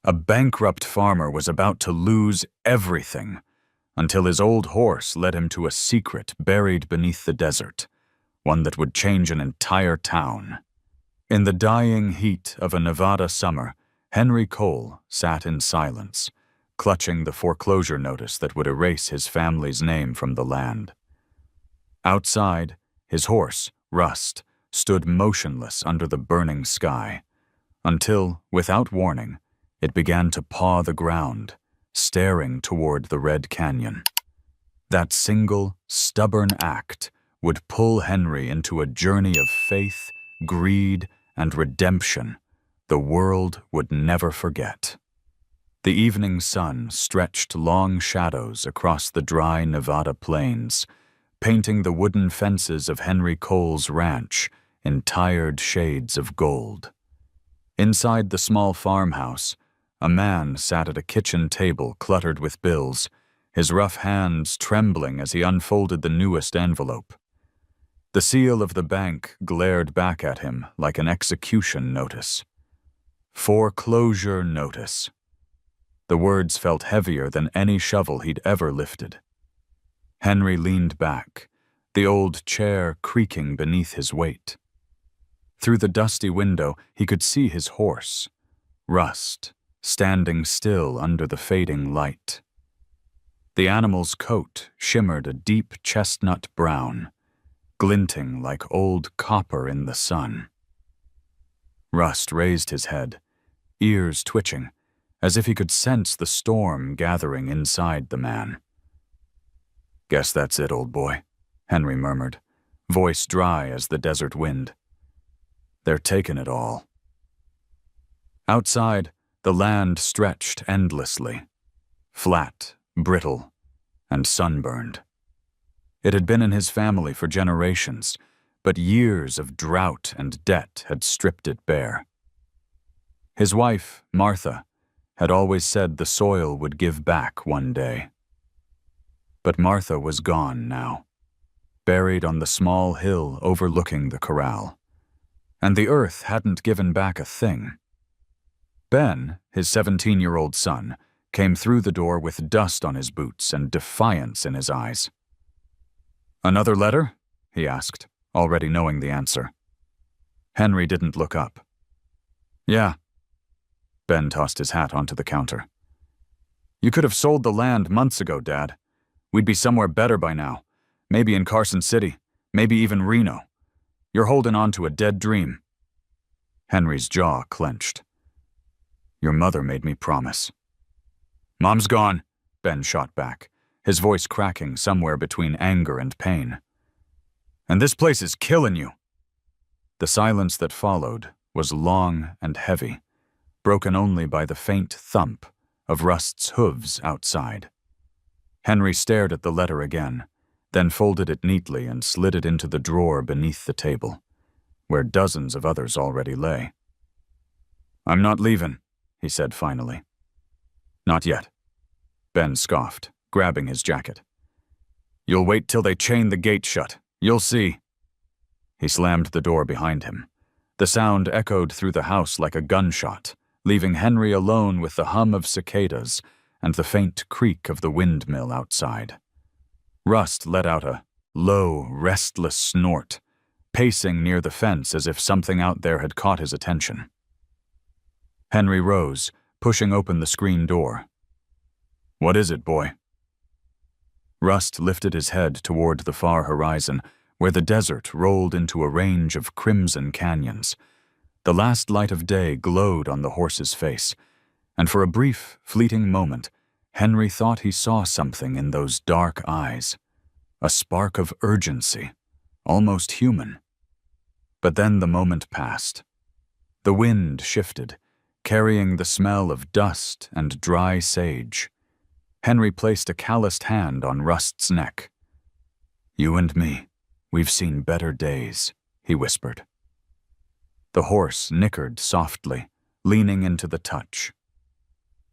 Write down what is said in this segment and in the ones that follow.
A bankrupt farmer was about to lose everything until his old horse led him to a secret buried beneath the desert, one that would change an entire town. In the dying heat of a Nevada summer, Henry Cole sat in silence, clutching the foreclosure notice that would erase his family's name from the land. Outside, his horse, Rust, stood motionless under the burning sky, until, without warning, it began to paw the ground, staring toward the Red Canyon. That single, stubborn act would pull Henry into a journey of faith, greed, and redemption the world would never forget. The evening sun stretched long shadows across the dry Nevada plains, painting the wooden fences of Henry Cole's ranch in tired shades of gold. Inside the small farmhouse, a man sat at a kitchen table cluttered with bills, his rough hands trembling as he unfolded the newest envelope. The seal of the bank glared back at him like an execution notice. Foreclosure notice. The words felt heavier than any shovel he'd ever lifted. Henry leaned back, the old chair creaking beneath his weight. Through the dusty window, he could see his horse, Rust, standing still under the fading light. The animal's coat shimmered a deep chestnut brown, glinting like old copper in the sun. Rust raised his head, ears twitching, as if he could sense the storm gathering inside the man. "Guess that's it, old boy," Henry murmured, voice dry as the desert wind. "They're taking it all." Outside, the land stretched endlessly, flat, brittle, and sunburned. It had been in his family for generations, but years of drought and debt had stripped it bare. His wife, Martha, had always said the soil would give back one day. But Martha was gone now, buried on the small hill overlooking the corral, and the earth hadn't given back a thing. Ben, his 17-year-old son, came through the door with dust on his boots and defiance in his eyes. "Another letter?" he asked, already knowing the answer. Henry didn't look up. "Yeah." Ben tossed his hat onto the counter. "You could have sold the land months ago, Dad. We'd be somewhere better by now. Maybe in Carson City, maybe even Reno. You're holding on to a dead dream." Henry's jaw clenched. "Your mother made me promise." "Mom's gone," Ben shot back, his voice cracking somewhere between anger and pain. "And this place is killing you." The silence that followed was long and heavy, broken only by the faint thump of Rust's hooves outside. Henry stared at the letter again, then folded it neatly and slid it into the drawer beneath the table, where dozens of others already lay. "I'm not leaving," he said finally. "Not yet," Ben scoffed, grabbing his jacket. "You'll wait till they chain the gate shut. You'll see." He slammed the door behind him. The sound echoed through the house like a gunshot, leaving Henry alone with the hum of cicadas and the faint creak of the windmill outside. Rust let out a low, restless snort, pacing near the fence as if something out there had caught his attention. Henry rose, pushing open the screen door. "What is it, boy?" Rust lifted his head toward the far horizon, where the desert rolled into a range of crimson canyons. The last light of day glowed on the horse's face, and for a brief, fleeting moment, Henry thought he saw something in those dark eyes, a spark of urgency, almost human. But then the moment passed. The wind shifted, carrying the smell of dust and dry sage. Henry placed a calloused hand on Rust's neck. "You and me, we've seen better days," he whispered. The horse nickered softly, leaning into the touch.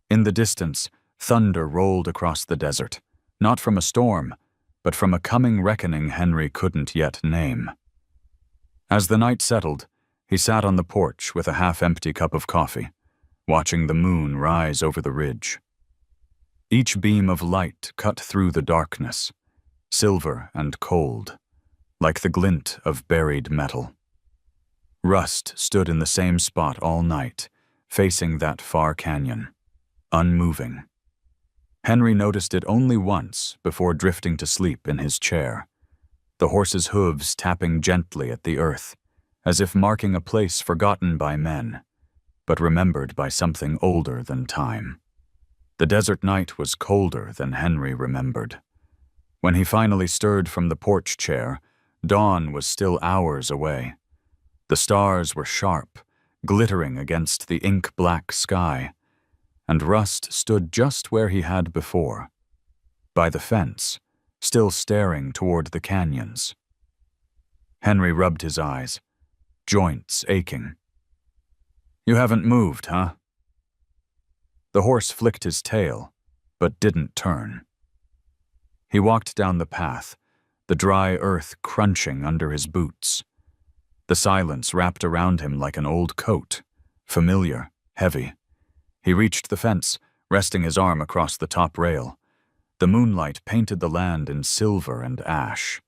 In the distance, thunder rolled across the desert, not from a storm, but from a coming reckoning Henry couldn't yet name. As the night settled, he sat on the porch with a half-empty cup of coffee, watching the moon rise over the ridge. Each beam of light cut through the darkness, silver and cold, like the glint of buried metal. Rust stood in the same spot all night, facing that far canyon, unmoving. Henry noticed it only once before drifting to sleep in his chair, the horse's hooves tapping gently at the earth, as if marking a place forgotten by men, but remembered by something older than time. The desert night was colder than Henry remembered. When he finally stirred from the porch chair, dawn was still hours away. The stars were sharp, glittering against the ink-black sky, and Rust stood just where he had before, by the fence, still staring toward the canyons. Henry rubbed his eyes, joints aching. "You haven't moved, huh?" The horse flicked his tail, but didn't turn. He walked down the path, the dry earth crunching under his boots. The silence wrapped around him like an old coat, familiar, heavy. He reached the fence, resting his arm across the top rail. The moonlight painted the land in silver and ash.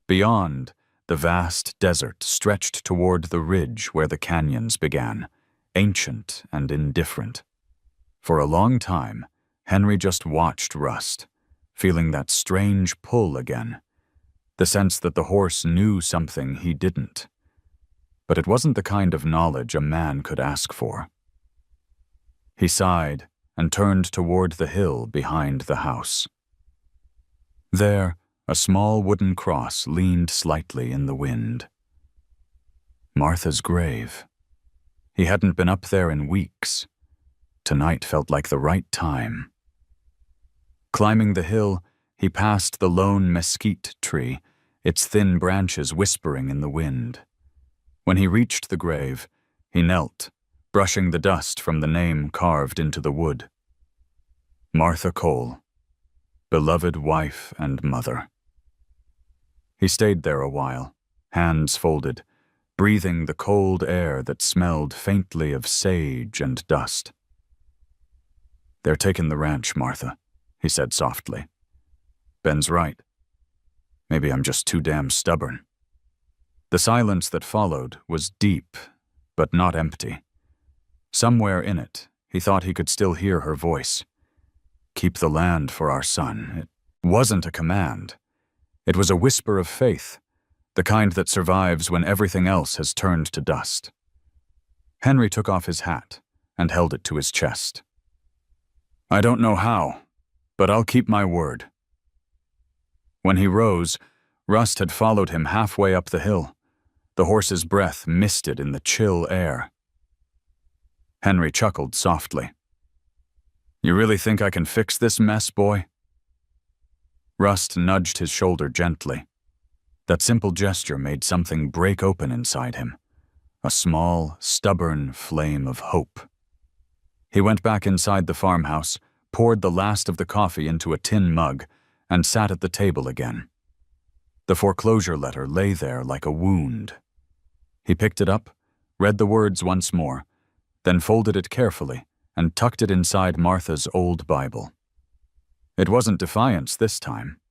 Beyond, the vast desert stretched toward the ridge where the canyons began, ancient and indifferent. For a long time, Henry just watched Rust, feeling that strange pull again, the sense that the horse knew something he didn't. But it wasn't the kind of knowledge a man could ask for. He sighed and turned toward the hill behind the house. There, a small wooden cross leaned slightly in the wind. Martha's grave. He hadn't been up there in weeks. Tonight felt like the right time. Climbing the hill, he passed the lone mesquite tree, its thin branches whispering in the wind. When he reached the grave, he knelt, brushing the dust from the name carved into the wood. Martha Cole, beloved wife and mother. He stayed there a while, hands folded, breathing the cold air that smelled faintly of sage and dust. "They're taking the ranch, Martha," he said softly. "Ben's right. Maybe I'm just too damn stubborn." The silence that followed was deep, but not empty. Somewhere in it, he thought he could still hear her voice. "Keep the land for our son." It wasn't a command. It was a whisper of faith, the kind that survives when everything else has turned to dust. Henry took off his hat and held it to his chest. "I don't know how, but I'll keep my word." When he rose, Rust had followed him halfway up the hill. The horse's breath misted in the chill air. Henry chuckled softly. "You really think I can fix this mess, boy?" Rust nudged his shoulder gently. That simple gesture made something break open inside him, a small, stubborn flame of hope. He went back inside the farmhouse, poured the last of the coffee into a tin mug, and sat at the table again. The foreclosure letter lay there like a wound. He picked it up, read the words once more, then folded it carefully and tucked it inside Martha's old Bible. It wasn't defiance this time.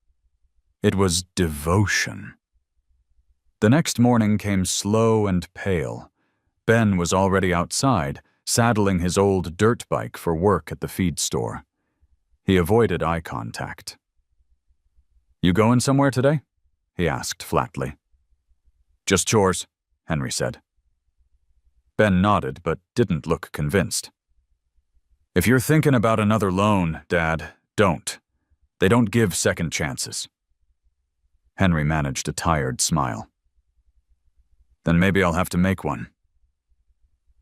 It was devotion. The next morning came slow and pale. Ben was already outside, saddling his old dirt bike for work at the feed store. He avoided eye contact. "You going somewhere today?" he asked flatly. "Just chores," Henry said. Ben nodded, but didn't look convinced. "If you're thinking about another loan, Dad, don't. They don't give second chances." Henry managed a tired smile. "Then maybe I'll have to make one."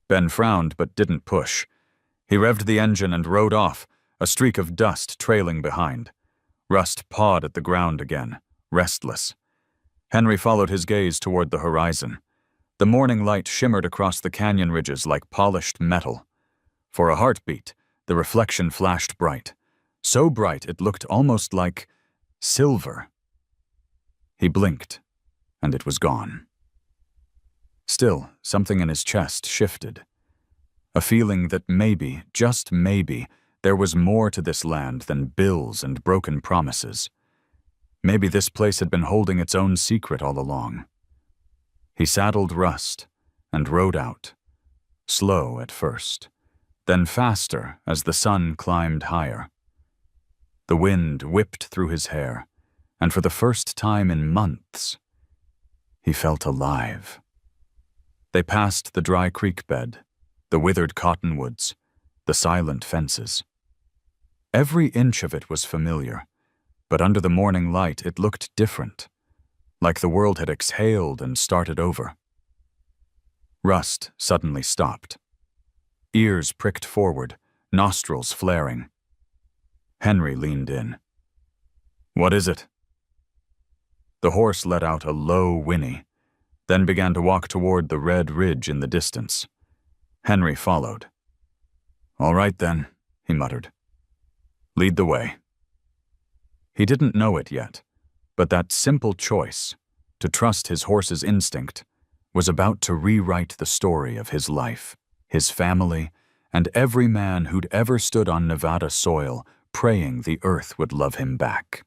Ben frowned but didn't push. He revved the engine and rode off, a streak of dust trailing behind. Rust pawed at the ground again, restless. Henry followed his gaze toward the horizon. The morning light shimmered across the canyon ridges like polished metal. For a heartbeat, the reflection flashed bright. So bright it looked almost like silver. He blinked, and it was gone. Still, something in his chest shifted. A feeling that maybe, just maybe, there was more to this land than bills and broken promises. Maybe this place had been holding its own secret all along. He saddled Rust and rode out, slow at first, then faster as the sun climbed higher. The wind whipped through his hair, and for the first time in months, he felt alive. They passed the dry creek bed, the withered cottonwoods, the silent fences. Every inch of it was familiar, but under the morning light it looked different, like the world had exhaled and started over. Rust suddenly stopped. Ears pricked forward, nostrils flaring. Henry leaned in. "What is it?" The horse let out a low whinny, then began to walk toward the red ridge in the distance. Henry followed. "All right then," he muttered. "Lead the way." He didn't know it yet, but that simple choice, to trust his horse's instinct, was about to rewrite the story of his life, his family, and every man who'd ever stood on Nevada soil praying the earth would love him back.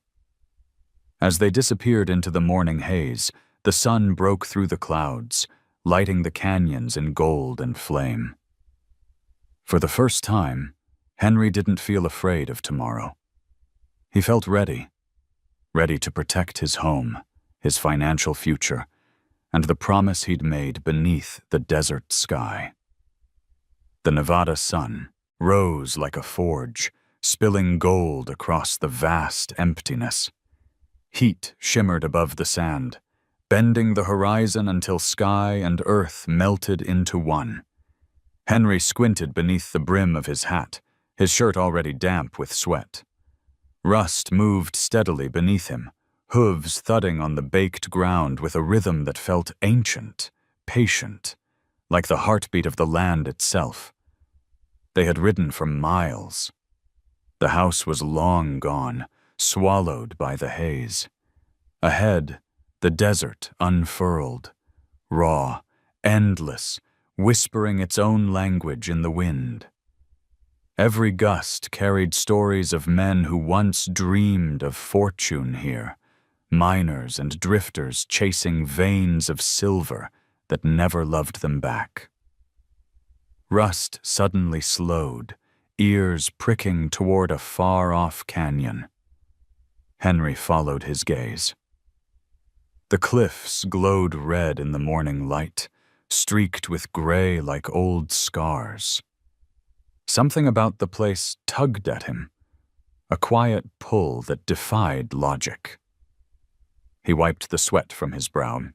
As they disappeared into the morning haze, the sun broke through the clouds, lighting the canyons in gold and flame. For the first time, Henry didn't feel afraid of tomorrow. He felt ready to protect his home, his financial future, and the promise he'd made beneath the desert sky. The Nevada sun rose like a forge, spilling gold across the vast emptiness. Heat shimmered above the sand, bending the horizon until sky and earth melted into one. Henry squinted beneath the brim of his hat, his shirt already damp with sweat. Rust moved steadily beneath him, hooves thudding on the baked ground with a rhythm that felt ancient, patient, like the heartbeat of the land itself. They had ridden for miles. The house was long gone, swallowed by the haze. Ahead, the desert unfurled, raw, endless, whispering its own language in the wind. Every gust carried stories of men who once dreamed of fortune here, miners and drifters chasing veins of silver that never loved them back. Rust suddenly slowed, ears pricking toward a far-off canyon. Henry followed his gaze. The cliffs glowed red in the morning light, streaked with gray like old scars. Something about the place tugged at him, a quiet pull that defied logic. He wiped the sweat from his brow.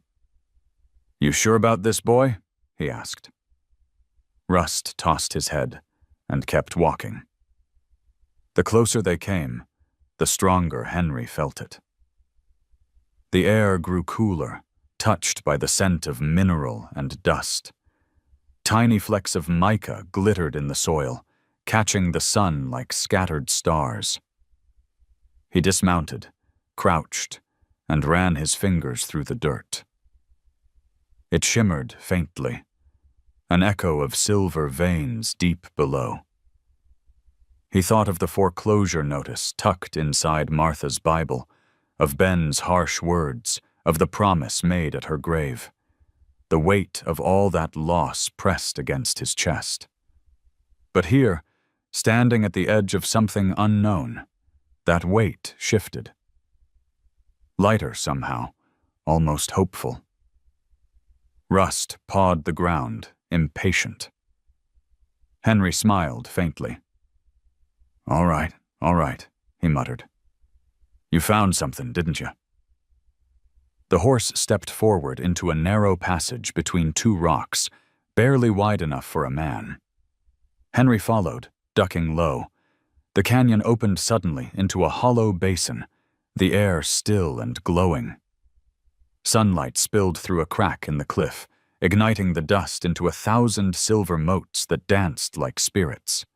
"You sure about this, boy?" he asked. Rust tossed his head and kept walking. The closer they came, the stronger Henry felt it. The air grew cooler, touched by the scent of mineral and dust. Tiny flecks of mica glittered in the soil, catching the sun like scattered stars. He dismounted, crouched, and ran his fingers through the dirt. It shimmered faintly, an echo of silver veins deep below. He thought of the foreclosure notice tucked inside Martha's Bible, of Ben's harsh words, of the promise made at her grave. The weight of all that loss pressed against his chest. But here, standing at the edge of something unknown, that weight shifted. Lighter somehow, almost hopeful. Rust pawed the ground, impatient. Henry smiled faintly. All right, he muttered. "You found something, didn't you?" The horse stepped forward into a narrow passage between two rocks, barely wide enough for a man. Henry followed, ducking low. The canyon opened suddenly into a hollow basin, the air still and glowing. Sunlight spilled through a crack in the cliff, igniting the dust into 1,000 silver motes that danced like spirits.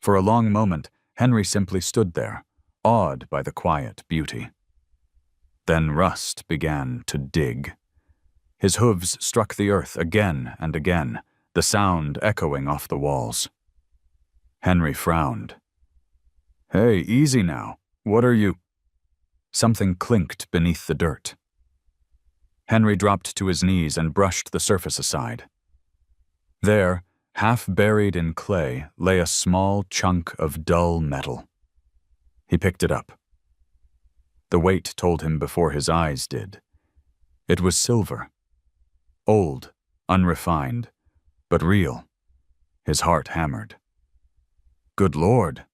For a long moment, Henry simply stood there, awed by the quiet beauty. Then Rust began to dig. His hooves struck the earth again and again, the sound echoing off the walls. Henry frowned. "Hey, easy now. What are you—" Something clinked beneath the dirt. Henry dropped to his knees and brushed the surface aside. There, half buried in clay, lay a small chunk of dull metal. He picked it up. The weight told him before his eyes did. It was silver. Old, unrefined, but real. His heart hammered. Good Lord!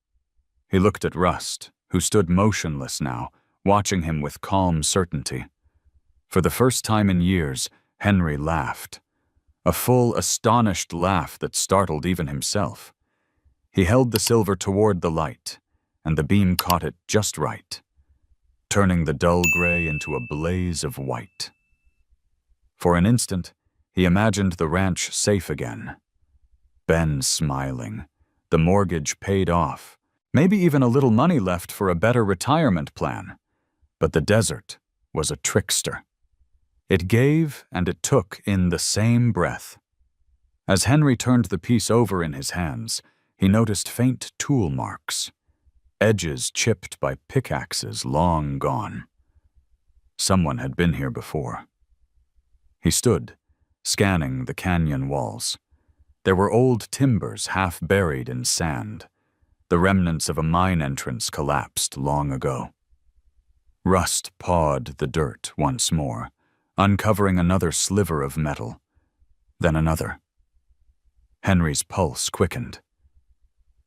He looked at Rust, who stood motionless now, watching him with calm certainty. For the first time in years, Henry laughed. A full, astonished laugh that startled even himself. He held the silver toward the light, and the beam caught it just right, turning the dull gray into a blaze of white. For an instant, he imagined the ranch safe again. Ben smiling, the mortgage paid off, maybe even a little money left for a better retirement plan. But the desert was a trickster. It gave and it took in the same breath. As Henry turned the piece over in his hands, he noticed faint tool marks, edges chipped by pickaxes long gone. Someone had been here before. He stood, scanning the canyon walls. There were old timbers half buried in sand, the remnants of a mine entrance collapsed long ago. Rust pawed the dirt once more, uncovering another sliver of metal, then another. Henry's pulse quickened.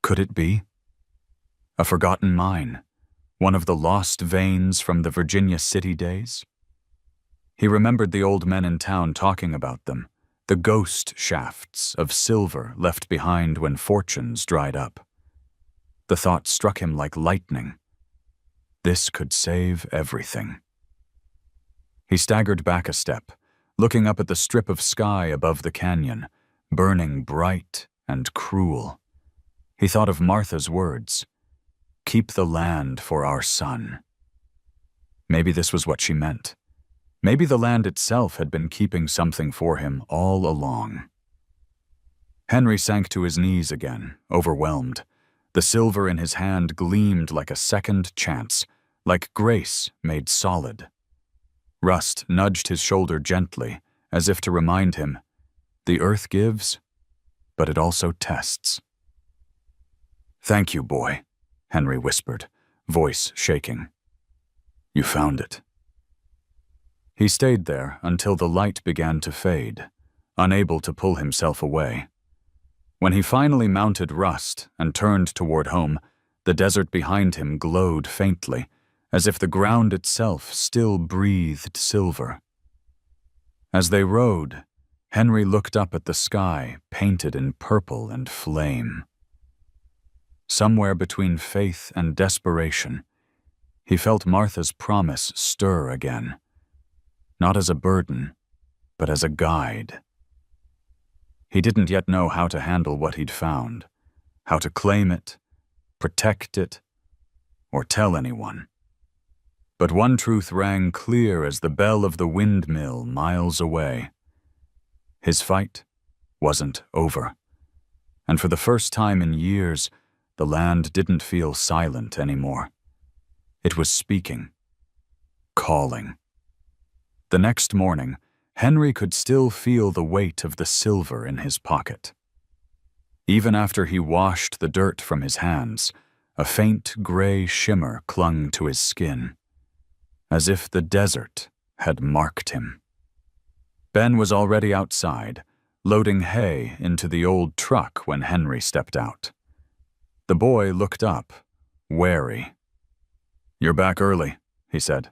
Could it be? A forgotten mine, one of the lost veins from the Virginia City days? He remembered the old men in town talking about them, the ghost shafts of silver left behind when fortunes dried up. The thought struck him like lightning. This could save everything. He staggered back a step, looking up at the strip of sky above the canyon, burning bright and cruel. He thought of Martha's words, "Keep the land for our son." Maybe this was what she meant. Maybe the land itself had been keeping something for him all along. Henry sank to his knees again, overwhelmed. The silver in his hand gleamed like a second chance, like grace made solid. Rust nudged his shoulder gently, as if to remind him, the earth gives, but it also tests. "Thank you, boy," Henry whispered, voice shaking. "You found it." He stayed there until the light began to fade, unable to pull himself away. When he finally mounted Rust and turned toward home, the desert behind him glowed faintly, as if the ground itself still breathed silver. As they rode, Henry looked up at the sky painted in purple and flame. Somewhere between faith and desperation, he felt Martha's promise stir again, not as a burden, but as a guide. He didn't yet know how to handle what he'd found, how to claim it, protect it, or tell anyone. But one truth rang clear as the bell of the windmill miles away. His fight wasn't over, and for the first time in years, the land didn't feel silent anymore. It was speaking, calling. The next morning, Henry could still feel the weight of the silver in his pocket. Even after he washed the dirt from his hands, a faint gray shimmer clung to his skin, as if the desert had marked him. Ben was already outside, loading hay into the old truck when Henry stepped out. The boy looked up, wary. "You're back early," he said.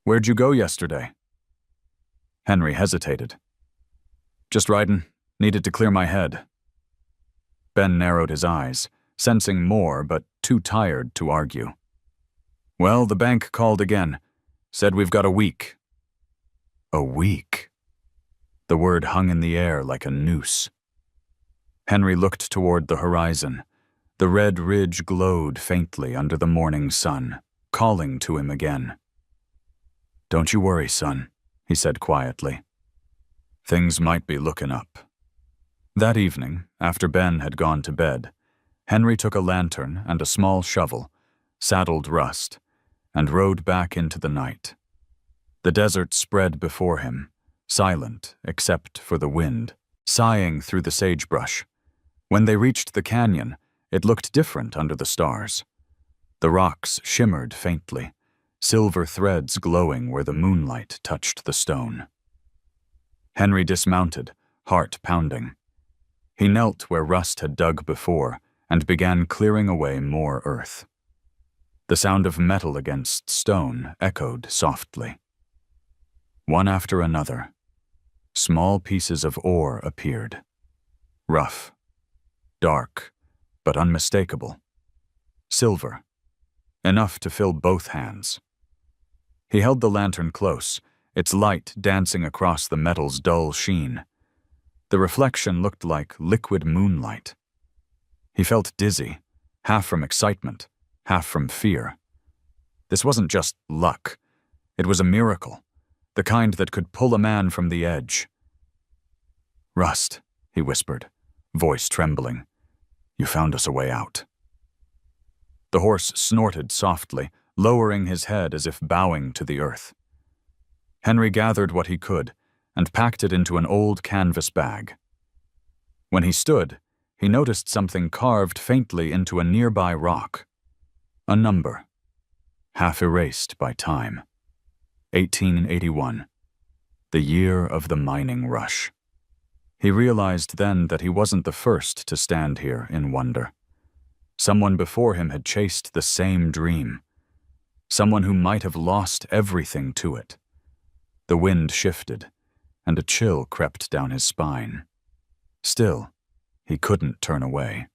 "Where'd you go yesterday?" Henry hesitated. "Just ridin'. Needed to clear my head." Ben narrowed his eyes, sensing more but too tired to argue. "Well, the bank called again. Said we've got a week." A week? The word hung in the air like a noose. Henry looked toward the horizon. The red ridge glowed faintly under the morning sun, calling to him again. "Don't you worry, son," he said quietly. "Things might be looking up." That evening, after Ben had gone to bed, Henry took a lantern and a small shovel, saddled Rust, and rode back into the night. The desert spread before him, silent except for the wind, sighing through the sagebrush. When they reached the canyon, it looked different under the stars. The rocks shimmered faintly, silver threads glowing where the moonlight touched the stone. Henry dismounted, heart pounding. He knelt where Rust had dug before and began clearing away more earth. The sound of metal against stone echoed softly. One after another, small pieces of ore appeared. Rough, dark, but unmistakable. Silver, enough to fill both hands. He held the lantern close, its light dancing across the metal's dull sheen. The reflection looked like liquid moonlight. He felt dizzy, half from excitement, half from fear. This wasn't just luck. It was a miracle, the kind that could pull a man from the edge. "Rust," he whispered, voice trembling. "You found us a way out." The horse snorted softly, lowering his head as if bowing to the earth. Henry gathered what he could and packed it into an old canvas bag. When he stood, he noticed something carved faintly into a nearby rock. A number, half erased by time. 1881, the year of the mining rush. He realized then that he wasn't the first to stand here in wonder. Someone before him had chased the same dream. Someone who might have lost everything to it. The wind shifted, and a chill crept down his spine. Still, he couldn't turn away.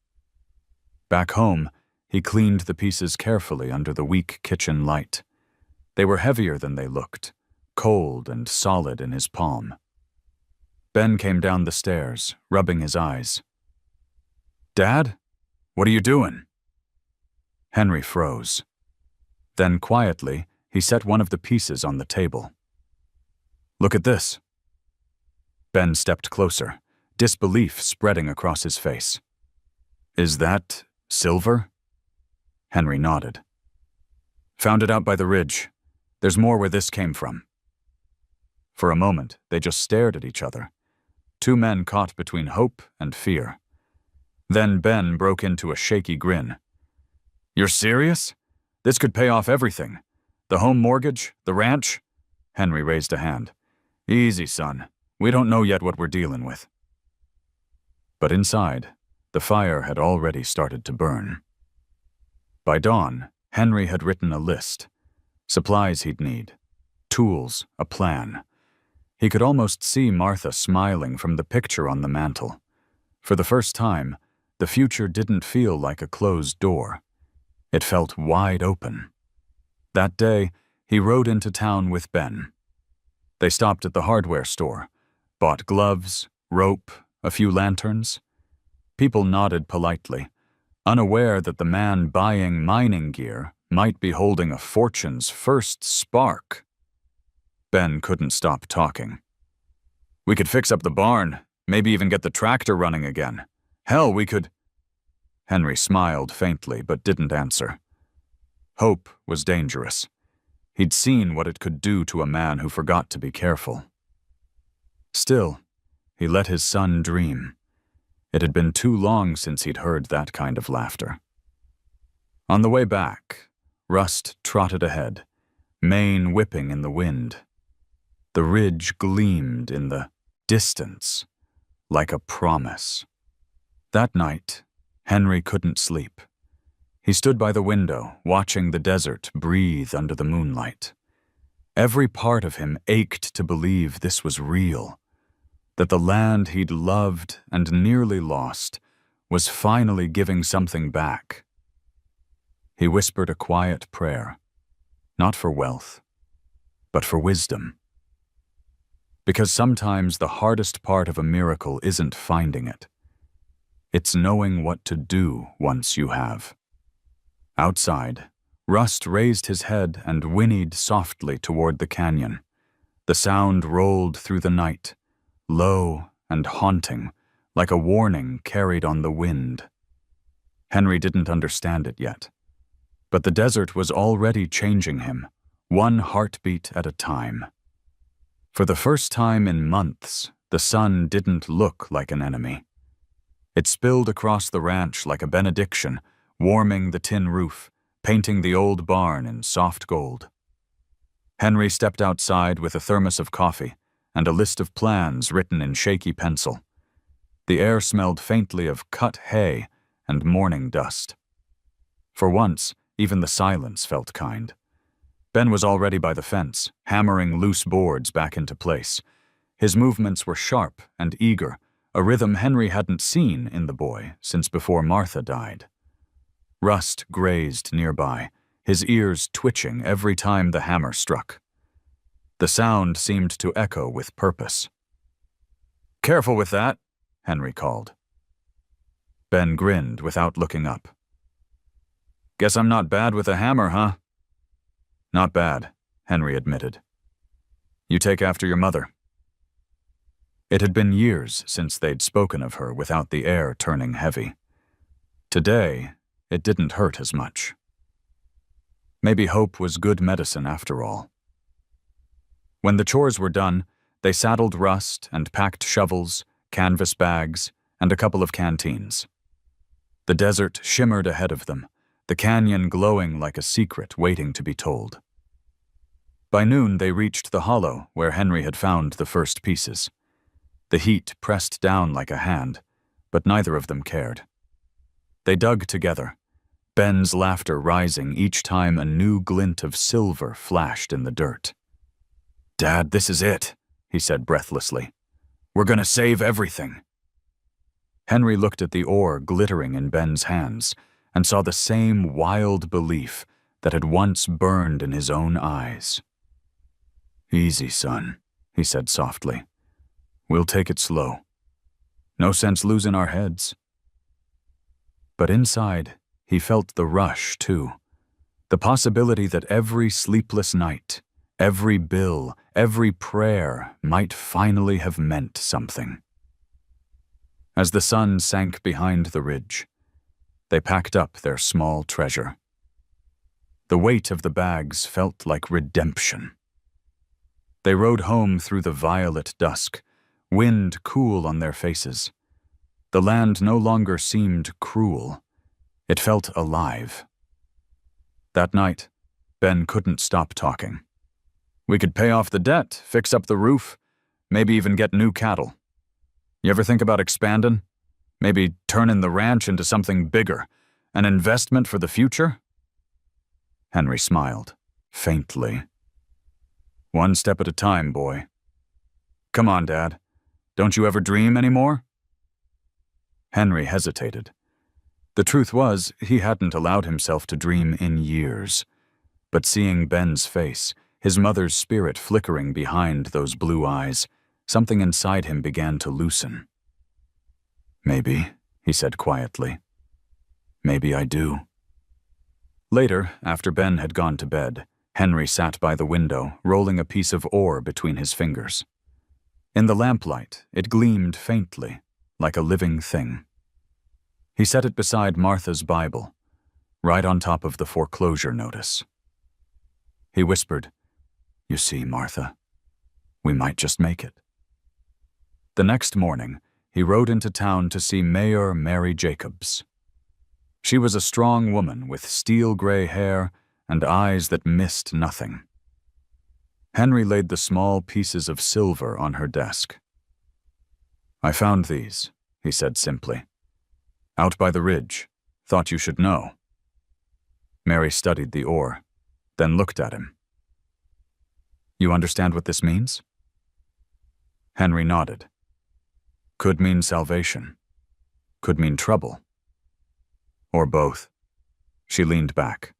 Back home, he cleaned the pieces carefully under the weak kitchen light. They were heavier than they looked, cold and solid in his palm. Ben came down the stairs, rubbing his eyes. "Dad? What are you doing?" Henry froze. Then quietly, he set one of the pieces on the table. "Look at this." Ben stepped closer, disbelief spreading across his face. "Is that silver?" Henry nodded. "Found it out by the ridge. There's more where this came from." For a moment, they just stared at each other. Two men caught between hope and fear. Then Ben broke into a shaky grin. "You're serious? This could pay off everything. The home mortgage, the ranch?" Henry raised a hand. "Easy, son. We don't know yet what we're dealing with." But inside, the fire had already started to burn. By dawn, Henry had written a list. Supplies he'd need. Tools, a plan. He could almost see Martha smiling from the picture on the mantel. For the first time, the future didn't feel like a closed door. It felt wide open. That day, he rode into town with Ben. They stopped at the hardware store, bought gloves, rope, a few lanterns. People nodded politely, unaware that the man buying mining gear might be holding a fortune's first spark. Ben couldn't stop talking. "We could fix up the barn, maybe even get the tractor running again. Hell, we could—" Henry smiled faintly but didn't answer. Hope was dangerous. He'd seen what it could do to a man who forgot to be careful. Still, he let his son dream. It had been too long since he'd heard that kind of laughter. On the way back, Rust trotted ahead, mane whipping in the wind. The ridge gleamed in the distance, like a promise. That night, Henry couldn't sleep. He stood by the window, watching the desert breathe under the moonlight. Every part of him ached to believe this was real, that the land he'd loved and nearly lost was finally giving something back. He whispered a quiet prayer, not for wealth, but for wisdom. Because sometimes the hardest part of a miracle isn't finding it. It's knowing what to do once you have. Outside, Rust raised his head and whinnied softly toward the canyon. The sound rolled through the night, low and haunting, like a warning carried on the wind. Henry didn't understand it yet, but the desert was already changing him, one heartbeat at a time. For the first time in months, the sun didn't look like an enemy. It spilled across the ranch like a benediction, warming the tin roof, painting the old barn in soft gold. Henry stepped outside with a thermos of coffee and a list of plans written in shaky pencil. The air smelled faintly of cut hay and morning dust. For once, even the silence felt kind. Ben was already by the fence, hammering loose boards back into place. His movements were sharp and eager, a rhythm Henry hadn't seen in the boy since before Martha died. Rust grazed nearby, his ears twitching every time the hammer struck. The sound seemed to echo with purpose. "Careful with that," Henry called. Ben grinned without looking up. "Guess I'm not bad with a hammer, huh?" "Not bad," Henry admitted. "You take after your mother." It had been years since they'd spoken of her without the air turning heavy. Today, it didn't hurt as much. Maybe hope was good medicine after all. When the chores were done, they saddled Rust and packed shovels, canvas bags, and a couple of canteens. The desert shimmered ahead of them, the canyon glowing like a secret waiting to be told. By noon, they reached the hollow where Henry had found the first pieces. The heat pressed down like a hand, but neither of them cared. They dug together, Ben's laughter rising each time a new glint of silver flashed in the dirt. "Dad, this is it," he said breathlessly. "We're gonna save everything." Henry looked at the ore glittering in Ben's hands and saw the same wild belief that had once burned in his own eyes. "Easy, son," he said softly. "We'll take it slow. No sense losing our heads." But inside, he felt the rush, too. The possibility that every sleepless night, every bill, every prayer might finally have meant something. As the sun sank behind the ridge, they packed up their small treasure. The weight of the bags felt like redemption. They rode home through the violet dusk, wind cool on their faces. The land no longer seemed cruel. It felt alive. That night, Ben couldn't stop talking. "We could pay off the debt, fix up the roof, maybe even get new cattle. You ever think about expanding? Maybe turning the ranch into something bigger, an investment for the future?" Henry smiled, faintly. "One step at a time, boy. Come on, Dad. Don't you ever dream anymore?" Henry hesitated. The truth was, he hadn't allowed himself to dream in years. But seeing Ben's face, his mother's spirit flickering behind those blue eyes, something inside him began to loosen. "Maybe," he said quietly. "Maybe I do." Later, after Ben had gone to bed, Henry sat by the window, rolling a piece of ore between his fingers. In the lamplight, it gleamed faintly, like a living thing. He set it beside Martha's Bible, right on top of the foreclosure notice. He whispered, "You see, Martha, we might just make it." The next morning, he rode into town to see Mayor Mary Jacobs. She was a strong woman with steel-gray hair and eyes that missed nothing. Henry laid the small pieces of silver on her desk. "I found these," he said simply. "Out by the ridge. Thought you should know." Mary studied the ore, then looked at him. "You understand what this means?" Henry nodded. "Could mean salvation. Could mean trouble. Or both." She leaned back.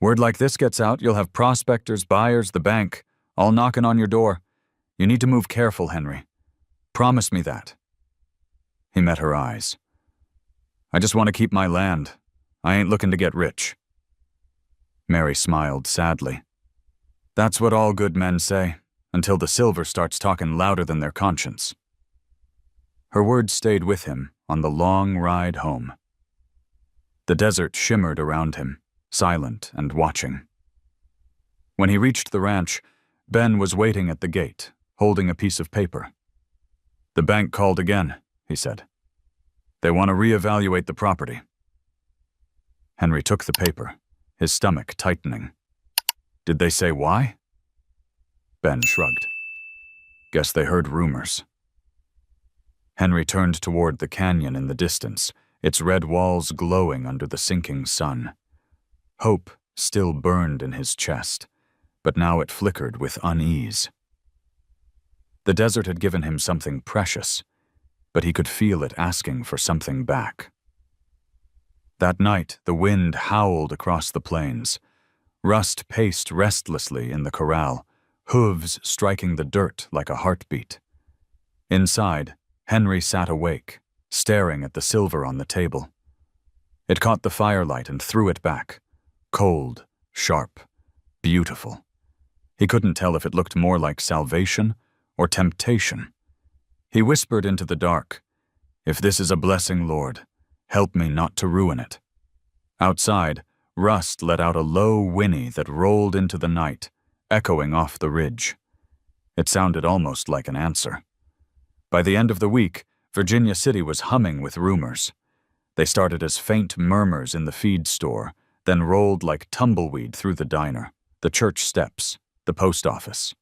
"Word like this gets out, you'll have prospectors, buyers, the bank, all knocking on your door. You need to move careful, Henry. Promise me that." He met her eyes. "I just want to keep my land. I ain't looking to get rich." Mary smiled sadly. "That's what all good men say, until the silver starts talking louder than their conscience." Her words stayed with him on the long ride home. The desert shimmered around him, silent and watching. When he reached the ranch, Ben was waiting at the gate, holding a piece of paper. "The bank called again," he said. "They want to reevaluate the property." Henry took the paper, his stomach tightening. "Did they say why?" Ben shrugged. "Guess they heard rumors." Henry turned toward the canyon in the distance, its red walls glowing under the sinking sun. Hope still burned in his chest, but now it flickered with unease. The desert had given him something precious, but he could feel it asking for something back. That night, the wind howled across the plains. Rust paced restlessly in the corral, hooves striking the dirt like a heartbeat. Inside, Henry sat awake, staring at the silver on the table. It caught the firelight and threw it back. Cold, sharp, beautiful. He couldn't tell if it looked more like salvation or temptation. He whispered into the dark, "If this is a blessing, Lord, help me not to ruin it." Outside, Rust let out a low whinny that rolled into the night, echoing off the ridge. It sounded almost like an answer. By the end of the week, Virginia City was humming with rumors. They started as faint murmurs in the feed store, then rolled like tumbleweed through the diner, the church steps, the post office.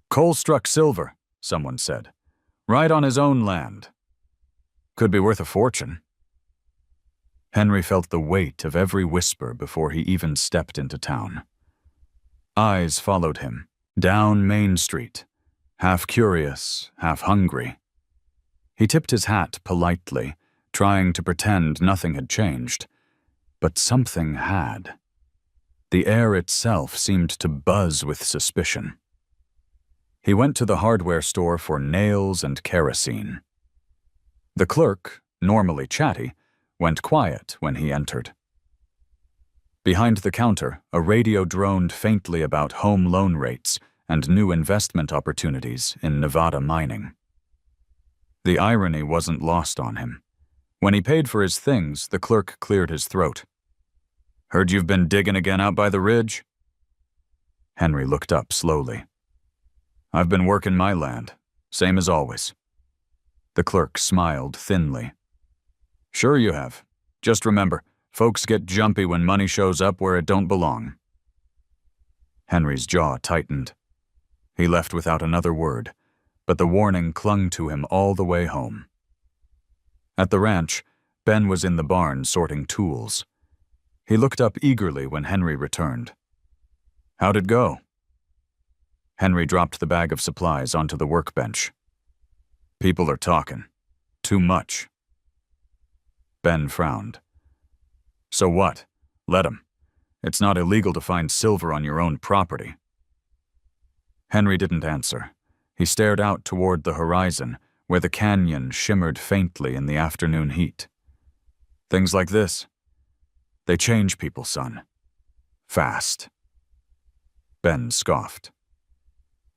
"Cole struck silver," someone said. "Right on his own land. Could be worth a fortune." Henry felt the weight of every whisper before he even stepped into town. Eyes followed him, down Main Street, half curious, half hungry. He tipped his hat politely, trying to pretend nothing had changed. But something had. The air itself seemed to buzz with suspicion. He went to the hardware store for nails and kerosene. The clerk, normally chatty, went quiet when he entered. Behind the counter, a radio droned faintly about home loan rates and new investment opportunities in Nevada mining. The irony wasn't lost on him. When he paid for his things, the clerk cleared his throat. "Heard you've been digging again out by the ridge?" Henry looked up slowly. "I've been working my land, same as always." The clerk smiled thinly. "Sure you have. Just remember, folks get jumpy when money shows up where it don't belong." Henry's jaw tightened. He left without another word, but the warning clung to him all the way home. At the ranch, Ben was in the barn sorting tools. He looked up eagerly when Henry returned. "How'd it go?" Henry dropped the bag of supplies onto the workbench. "People are talking. Too much." Ben frowned. "So what? Let 'em. It's not illegal to find silver on your own property." Henry didn't answer. He stared out toward the horizon, where the canyon shimmered faintly in the afternoon heat. "Things like this. They change people, son. Fast." Ben scoffed.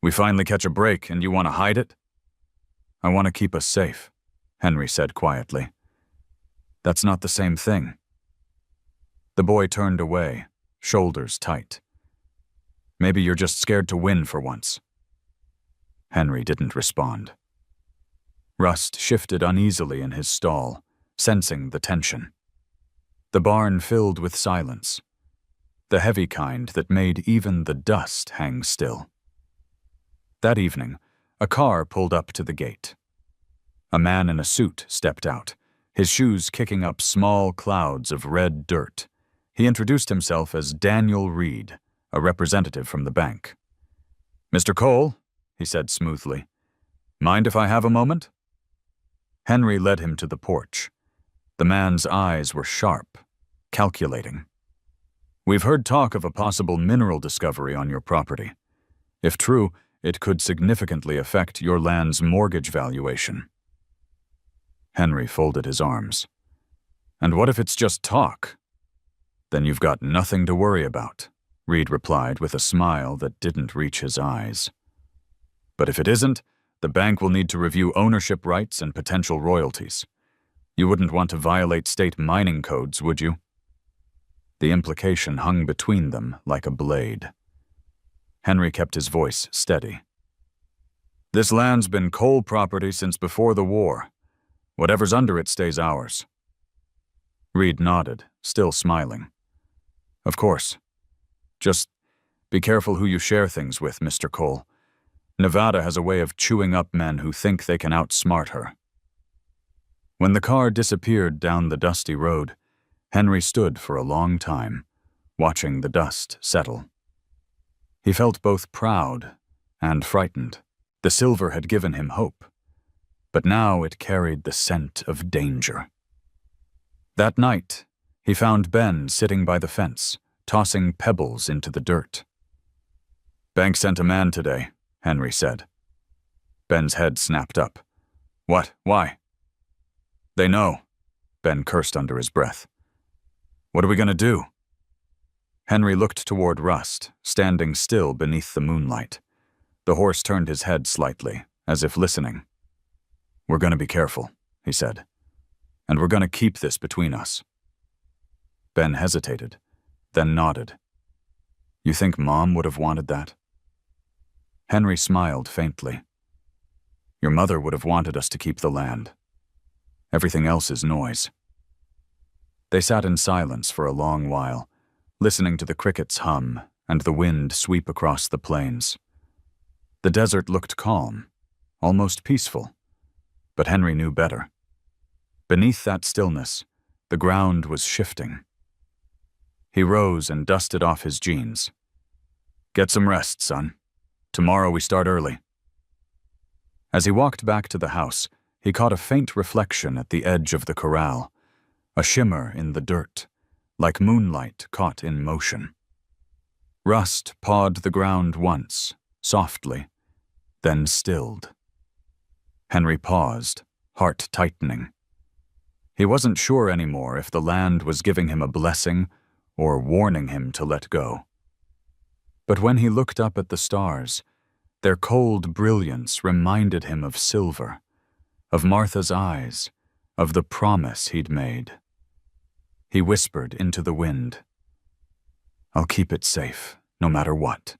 "We finally catch a break and you want to hide it?" "I want to keep us safe," Henry said quietly. "That's not the same thing." The boy turned away, shoulders tight. "Maybe you're just scared to win for once." Henry didn't respond. Rust shifted uneasily in his stall, sensing the tension. The barn filled with silence, the heavy kind that made even the dust hang still. That evening, a car pulled up to the gate. A man in a suit stepped out, his shoes kicking up small clouds of red dirt. He introduced himself as Daniel Reed, a representative from the bank. "Mr. Cole," he said smoothly, "mind if I have a moment?" Henry led him to the porch. The man's eyes were sharp, calculating. "We've heard talk of a possible mineral discovery on your property. If true, it could significantly affect your land's mortgage valuation." Henry folded his arms. "And what if it's just talk?" "Then you've got nothing to worry about," Reed replied with a smile that didn't reach his eyes. "But if it isn't, the bank will need to review ownership rights and potential royalties. You wouldn't want to violate state mining codes, would you? The implication hung between them like a blade. Henry kept his voice steady. This land's been coal property since before the war. Whatever's under it stays ours. Reed nodded, still smiling. Of course. Just be careful who you share things with, Mr. Cole. Nevada has a way of chewing up men who think they can outsmart her. When the car disappeared down the dusty road, Henry stood for a long time, watching the dust settle. He felt both proud and frightened. The silver had given him hope, but now it carried the scent of danger. That night, he found Ben sitting by the fence, tossing pebbles into the dirt. "Bank sent a man today," Henry said. Ben's head snapped up. "What? Why?" "They know," Ben cursed under his breath. "What are we going to do?" Henry looked toward Rust, standing still beneath the moonlight. The horse turned his head slightly, as if listening. "We're going to be careful," he said. "And we're going to keep this between us." Ben hesitated, then nodded. "You think Mom would have wanted that?" Henry smiled faintly. "Your mother would have wanted us to keep the land. Everything else is noise." They sat in silence for a long while, listening to the crickets hum and the wind sweep across the plains. The desert looked calm, almost peaceful, but Henry knew better. Beneath that stillness, the ground was shifting. He rose and dusted off his jeans. "Get some rest, son. Tomorrow we start early." As he walked back to the house, he caught a faint reflection at the edge of the corral, a shimmer in the dirt, like moonlight caught in motion. Rust pawed the ground once, softly, then stilled. Henry paused, heart tightening. He wasn't sure anymore if the land was giving him a blessing or warning him to let go. But when he looked up at the stars, their cold brilliance reminded him of silver, of Martha's eyes, of the promise he'd made. He whispered into the wind, "I'll keep it safe, no matter what."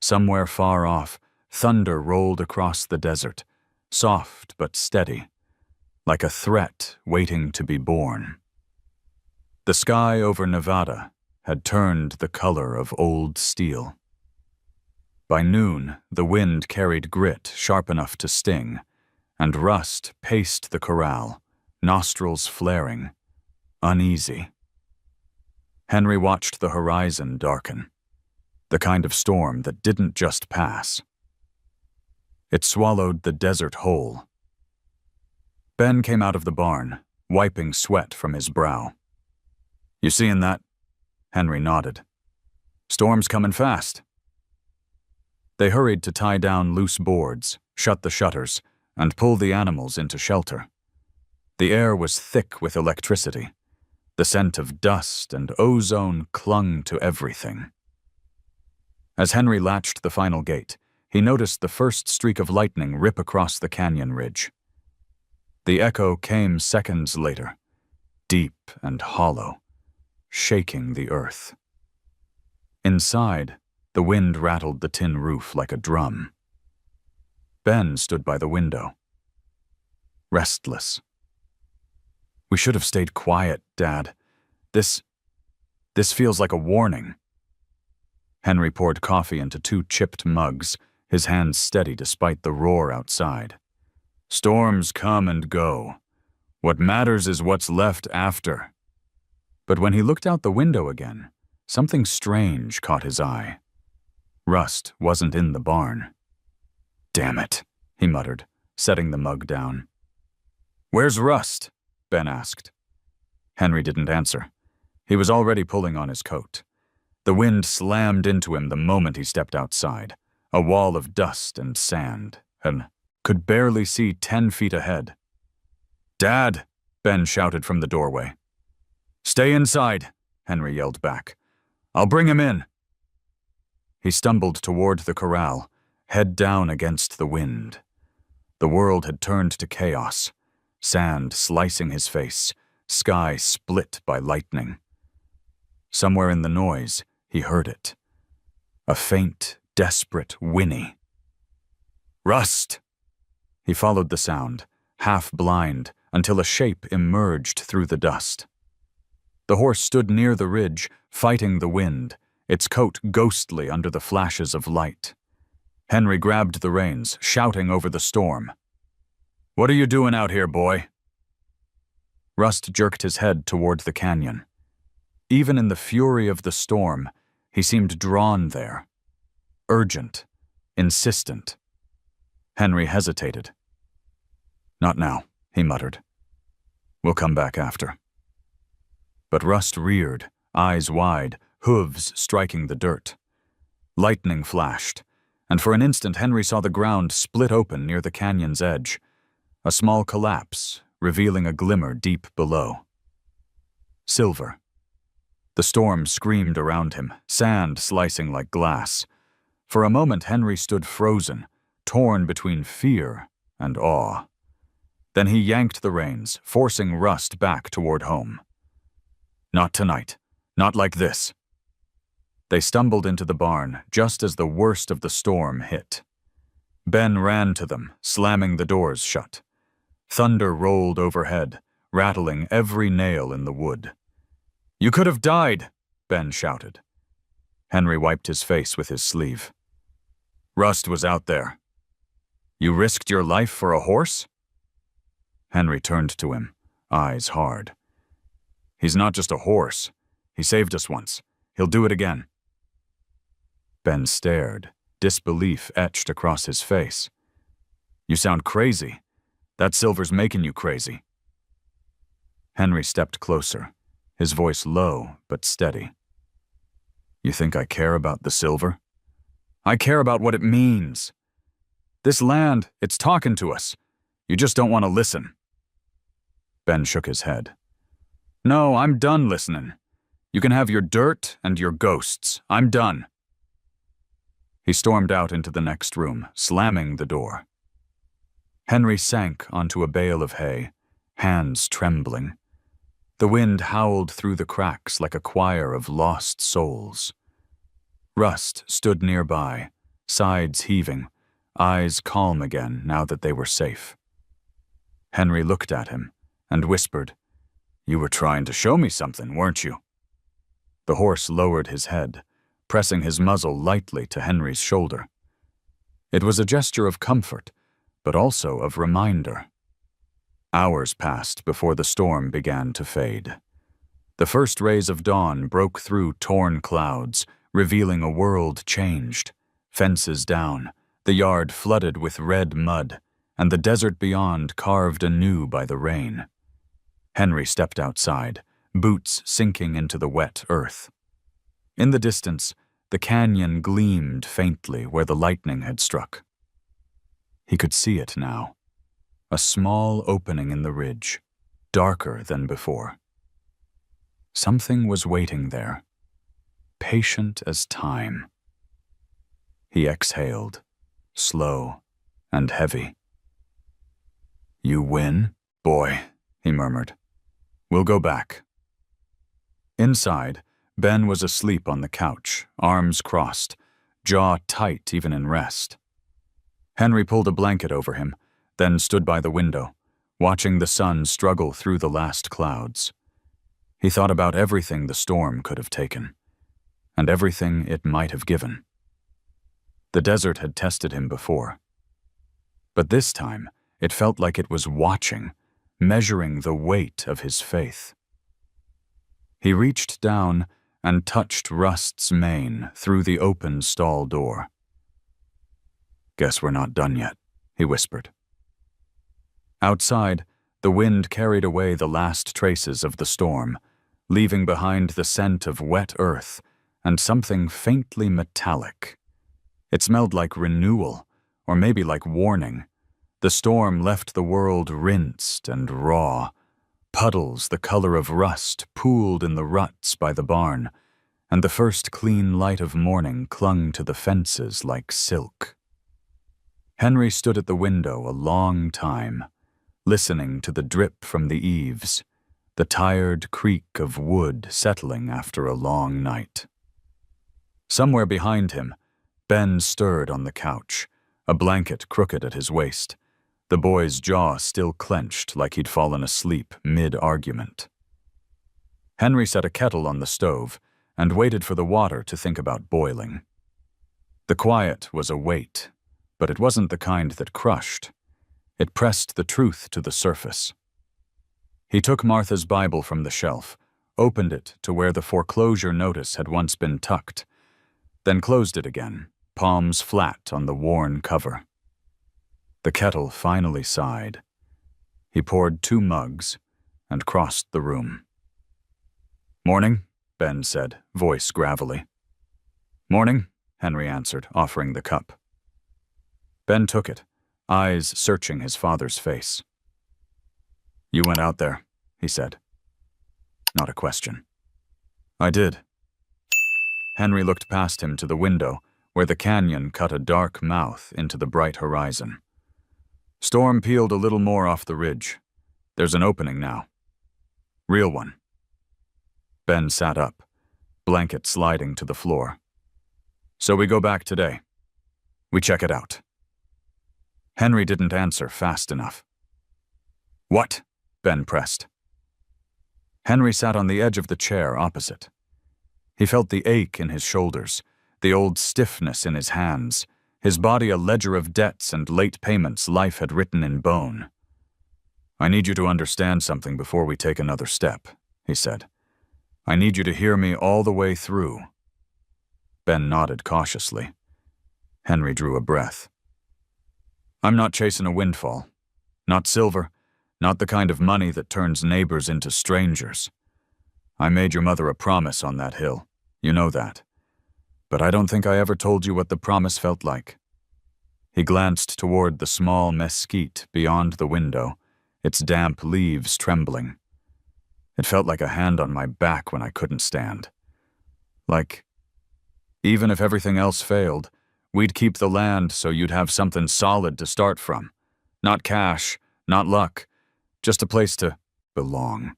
Somewhere far off, thunder rolled across the desert, soft but steady, like a threat waiting to be born. The sky over Nevada had turned the color of old steel. By noon, the wind carried grit sharp enough to sting, and Rust paced the corral, nostrils flaring, uneasy. Henry watched the horizon darken, the kind of storm that didn't just pass. It swallowed the desert whole. Ben came out of the barn, wiping sweat from his brow. "You seeing that?" Henry nodded. "Storm's coming fast." They hurried to tie down loose boards, shut the shutters, and pull the animals into shelter. The air was thick with electricity. The scent of dust and ozone clung to everything. As Henry latched the final gate, he noticed the first streak of lightning rip across the canyon ridge. The echo came seconds later, deep and hollow, shaking the earth. Inside, the wind rattled the tin roof like a drum. Ben stood by the window, restless. "We should have stayed quiet, Dad. This feels like a warning." Henry poured coffee into 2 chipped mugs, his hands steady despite the roar outside. "Storms come and go. What matters is what's left after." But when he looked out the window again, something strange caught his eye. Rust wasn't in the barn. "Damn it," he muttered, setting the mug down. "Where's Rust?" Ben asked. Henry didn't answer. He was already pulling on his coat. The wind slammed into him the moment he stepped outside, a wall of dust and sand, and could barely see 10 feet ahead. "Dad!" Ben shouted from the doorway. "Stay inside," Henry yelled back. "I'll bring him in." He stumbled toward the corral, head down against the wind. The world had turned to chaos, sand slicing his face, sky split by lightning. Somewhere in the noise, he heard it. A faint, desperate whinny. "Rust!" He followed the sound, half blind, until a shape emerged through the dust. The horse stood near the ridge, fighting the wind, its coat ghostly under the flashes of light. Henry grabbed the reins, shouting over the storm. "What are you doing out here, boy?" Rust jerked his head toward the canyon. Even in the fury of the storm, he seemed drawn there. Urgent, insistent. Henry hesitated. "Not now," he muttered. "We'll come back after." But Rust reared, eyes wide, hooves striking the dirt. Lightning flashed, and for an instant Henry saw the ground split open near the canyon's edge, a small collapse, revealing a glimmer deep below. Silver. The storm screamed around him, sand slicing like glass. For a moment Henry stood frozen, torn between fear and awe. Then he yanked the reins, forcing Rust back toward home. "Not tonight. Not like this." They stumbled into the barn just as the worst of the storm hit. Ben ran to them, slamming the doors shut. Thunder rolled overhead, rattling every nail in the wood. "You could have died," Ben shouted. Henry wiped his face with his sleeve. "Rust was out there." "You risked your life for a horse?" Henry turned to him, eyes hard. "He's not just a horse. He saved us once. He'll do it again." Ben stared, disbelief etched across his face. "You sound crazy. That silver's making you crazy." Henry stepped closer, his voice low but steady. "You think I care about the silver? I care about what it means. This land, it's talking to us. You just don't want to listen." Ben shook his head. "No, I'm done listening. You can have your dirt and your ghosts. I'm done." He stormed out into the next room, slamming the door. Henry sank onto a bale of hay, hands trembling. The wind howled through the cracks like a choir of lost souls. Rust stood nearby, sides heaving, eyes calm again now that they were safe. Henry looked at him and whispered, "You were trying to show me something, weren't you?" The horse lowered his head, pressing his muzzle lightly to Henry's shoulder. It was a gesture of comfort, but also of reminder. Hours passed before the storm began to fade. The first rays of dawn broke through torn clouds, revealing a world changed. Fences down, the yard flooded with red mud, and the desert beyond carved anew by the rain. Henry stepped outside, boots sinking into the wet earth. In the distance, the canyon gleamed faintly where the lightning had struck. He could see it now. A small opening in the ridge, darker than before. Something was waiting there, patient as time. He exhaled, slow and heavy. "You win, boy," he murmured. "We'll go back." Inside, Ben was asleep on the couch, arms crossed, jaw tight even in rest. Henry pulled a blanket over him, then stood by the window, watching the sun struggle through the last clouds. He thought about everything the storm could have taken, and everything it might have given. The desert had tested him before. But this time, it felt like it was watching, measuring the weight of his faith. He reached down and touched Rust's mane through the open stall door. "Guess we're not done yet," he whispered. Outside, the wind carried away the last traces of the storm, leaving behind the scent of wet earth and something faintly metallic. It smelled like renewal, or maybe like warning. The storm left the world rinsed and raw. Puddles the color of rust pooled in the ruts by the barn, and the first clean light of morning clung to the fences like silk. Henry stood at the window a long time, listening to the drip from the eaves, the tired creak of wood settling after a long night. Somewhere behind him, Ben stirred on the couch, a blanket crooked at his waist, the boy's jaw still clenched like he'd fallen asleep mid-argument. Henry set a kettle on the stove and waited for the water to think about boiling. The quiet was a weight, but it wasn't the kind that crushed. It pressed the truth to the surface. He took Martha's Bible from the shelf, opened it to where the foreclosure notice had once been tucked, then closed it again, palms flat on the worn cover. The kettle finally sighed. He poured 2 mugs and crossed the room. "Morning," Ben said, voice gravelly. "Morning," Henry answered, offering the cup. Ben took it, eyes searching his father's face. "You went out there," he said. Not a question. "I did." Henry looked past him to the window, where the canyon cut a dark mouth into the bright horizon. "Storm peeled a little more off the ridge. There's an opening now. Real one." Ben sat up, blanket sliding to the floor. "So we go back today. We check it out." Henry didn't answer fast enough. "What?" Ben pressed. Henry sat on the edge of the chair opposite. He felt the ache in his shoulders, the old stiffness in his hands, his body a ledger of debts and late payments life had written in bone. "I need you to understand something before we take another step," he said. "I need you to hear me all the way through." Ben nodded cautiously. Henry drew a breath. "I'm not chasing a windfall. Not silver, not the kind of money that turns neighbors into strangers. I made your mother a promise on that hill. You know that. But I don't think I ever told you what the promise felt like." He glanced toward the small mesquite beyond the window, its damp leaves trembling. "It felt like a hand on my back when I couldn't stand. Like, even if everything else failed, we'd keep the land so you'd have something solid to start from. Not cash, not luck, just a place to belong."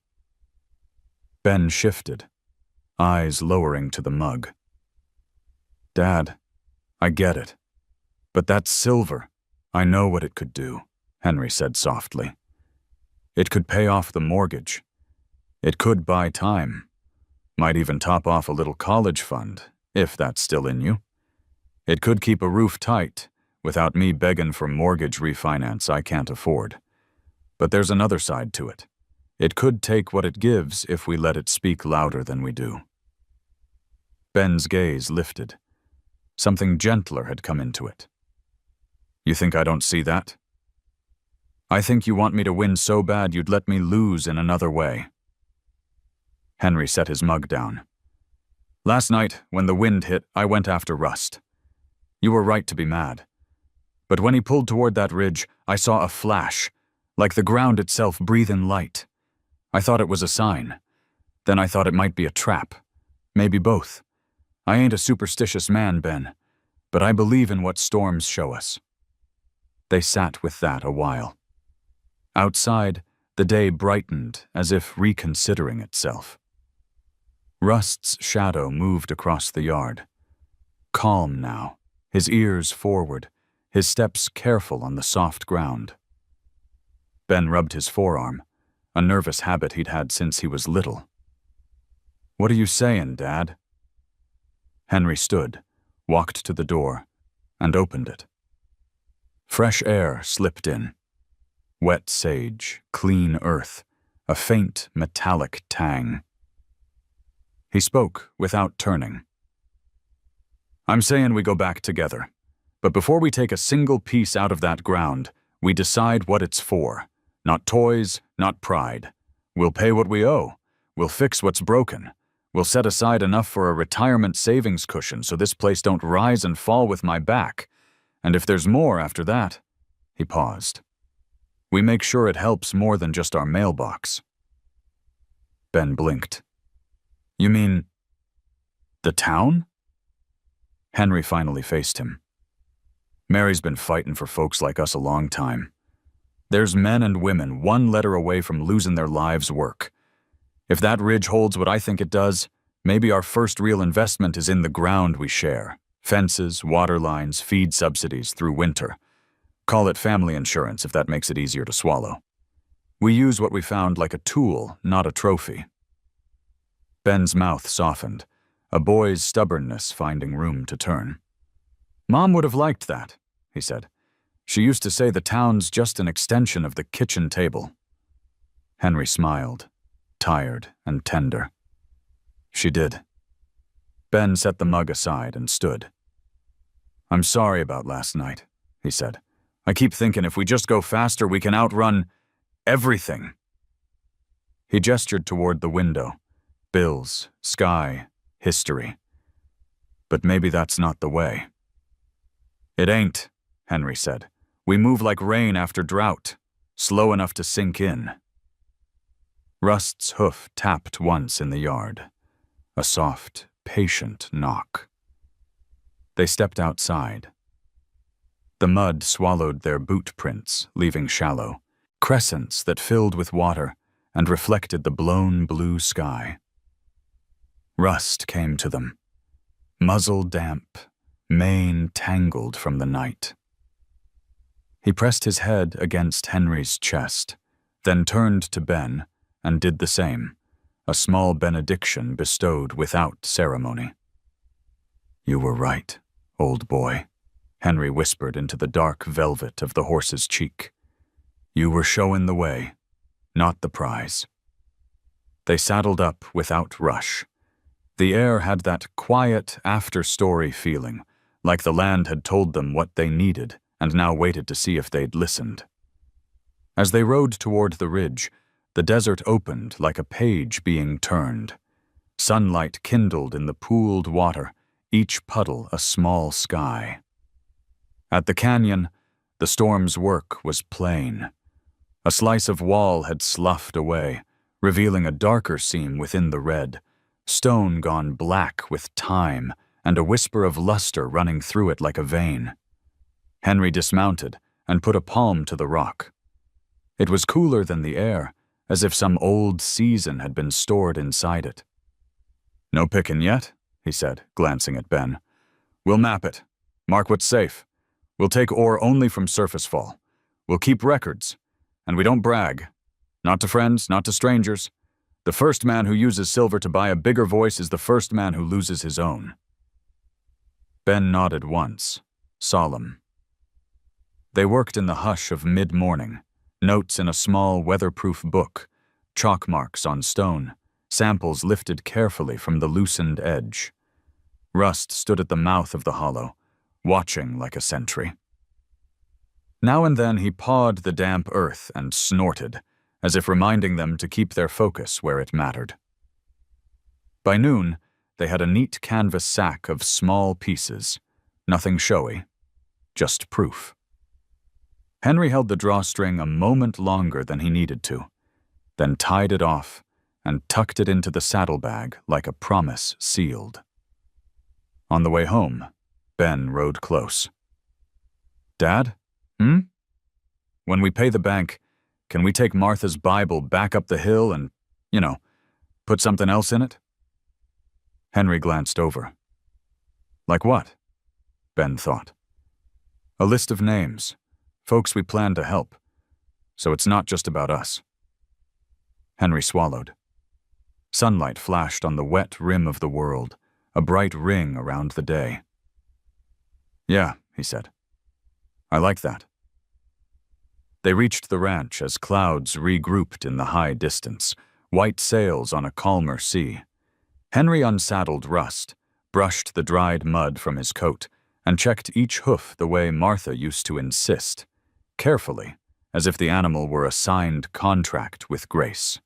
Ben shifted, eyes lowering to the mug. "Dad, I get it. But that's silver. I know what it could do," Henry said softly. "It could pay off the mortgage. It could buy time. Might even top off a little college fund, if that's still in you. It could keep a roof tight, without me begging for mortgage refinance I can't afford. But there's another side to it. It could take what it gives if we let it speak louder than we do." Ben's gaze lifted. Something gentler had come into it. "You think I don't see that?" "I think you want me to win so bad you'd let me lose in another way." Henry set his mug down. "Last night, when the wind hit, I went after Rust. You were right to be mad. But when he pulled toward that ridge, I saw a flash, like the ground itself breathing light. I thought it was a sign. Then I thought it might be a trap. Maybe both. I ain't a superstitious man, Ben, but I believe in what storms show us." They sat with that a while. Outside, the day brightened as if reconsidering itself. Rust's shadow moved across the yard. Calm now, his ears forward, his steps careful on the soft ground. Ben rubbed his forearm, a nervous habit he'd had since he was little. "What are you saying, Dad?" Henry stood, walked to the door, and opened it. Fresh air slipped in. Wet sage, clean earth, a faint metallic tang. He spoke without turning. "I'm saying we go back together. But before we take a single piece out of that ground, we decide what it's for. Not toys, not pride. We'll pay what we owe. We'll fix what's broken. We'll set aside enough for a retirement savings cushion so this place don't rise and fall with my back. And if there's more after that," he paused, "we make sure it helps more than just our mailbox." Ben blinked. "You mean the town?" Henry finally faced him. Mary's been fighting for folks like us a long time. There's men and women one letter away from losing their lives' work. If that ridge holds what I think it does, maybe our first real investment is in the ground we share. Fences, water lines, feed subsidies through winter. Call it family insurance if that makes it easier to swallow. We use what we found like a tool, not a trophy. Ben's mouth softened, a boy's stubbornness finding room to turn. Mom would have liked that, he said. She used to say the town's just an extension of the kitchen table. Henry smiled, tired and tender. She did. Ben set the mug aside and stood. I'm sorry about last night, he said. I keep thinking if we just go faster, we can outrun everything. He gestured toward the window. Bills, sky, history. But maybe that's not the way. It ain't, Henry said. We move like rain after drought, slow enough to sink in. Rust's hoof tapped once in the yard. A soft, patient knock. They stepped outside. The mud swallowed their boot prints, leaving shallow crescents that filled with water and reflected the blown blue sky. Rust came to them, muzzle damp, mane tangled from the night. He pressed his head against Henry's chest, then turned to Ben and did the same, a small benediction bestowed without ceremony. You were right, old boy, Henry whispered into the dark velvet of the horse's cheek. You were showing the way, not the prize. They saddled up without rush. The air had that quiet after-story feeling, like the land had told them what they needed and now waited to see if they'd listened. As they rode toward the ridge, the desert opened like a page being turned. Sunlight kindled in the pooled water, each puddle a small sky. At the canyon, the storm's work was plain. A slice of wall had sloughed away, revealing a darker seam within the red, stone gone black with time, and a whisper of luster running through it like a vein. Henry dismounted and put a palm to the rock. It was cooler than the air, as if some old season had been stored inside it. No picking yet, he said, glancing at Ben. We'll map it. Mark what's safe. We'll take ore only from surface fall. We'll keep records. And we don't brag. Not to friends, not to strangers. The first man who uses silver to buy a bigger voice is the first man who loses his own. Ben nodded once, solemn. They worked in the hush of mid-morning, notes in a small weatherproof book, chalk marks on stone, samples lifted carefully from the loosened edge. Rust stood at the mouth of the hollow, watching like a sentry. Now and then he pawed the damp earth and snorted, as if reminding them to keep their focus where it mattered. By noon, they had a neat canvas sack of small pieces, nothing showy, just proof. Henry held the drawstring a moment longer than he needed to, then tied it off and tucked it into the saddlebag like a promise sealed. On the way home, Ben rode close. Dad? When we pay the bank, can we take Martha's Bible back up the hill and, put something else in it? Henry glanced over. Like what? Ben thought. A list of names, folks we plan to help, so it's not just about us. Henry swallowed. Sunlight flashed on the wet rim of the world, a bright ring around the day. Yeah, he said. I like that. They reached the ranch as clouds regrouped in the high distance, white sails on a calmer sea. Henry unsaddled Rust, brushed the dried mud from his coat, and checked each hoof the way Martha used to insist, carefully, as if the animal were a signed contract with grace.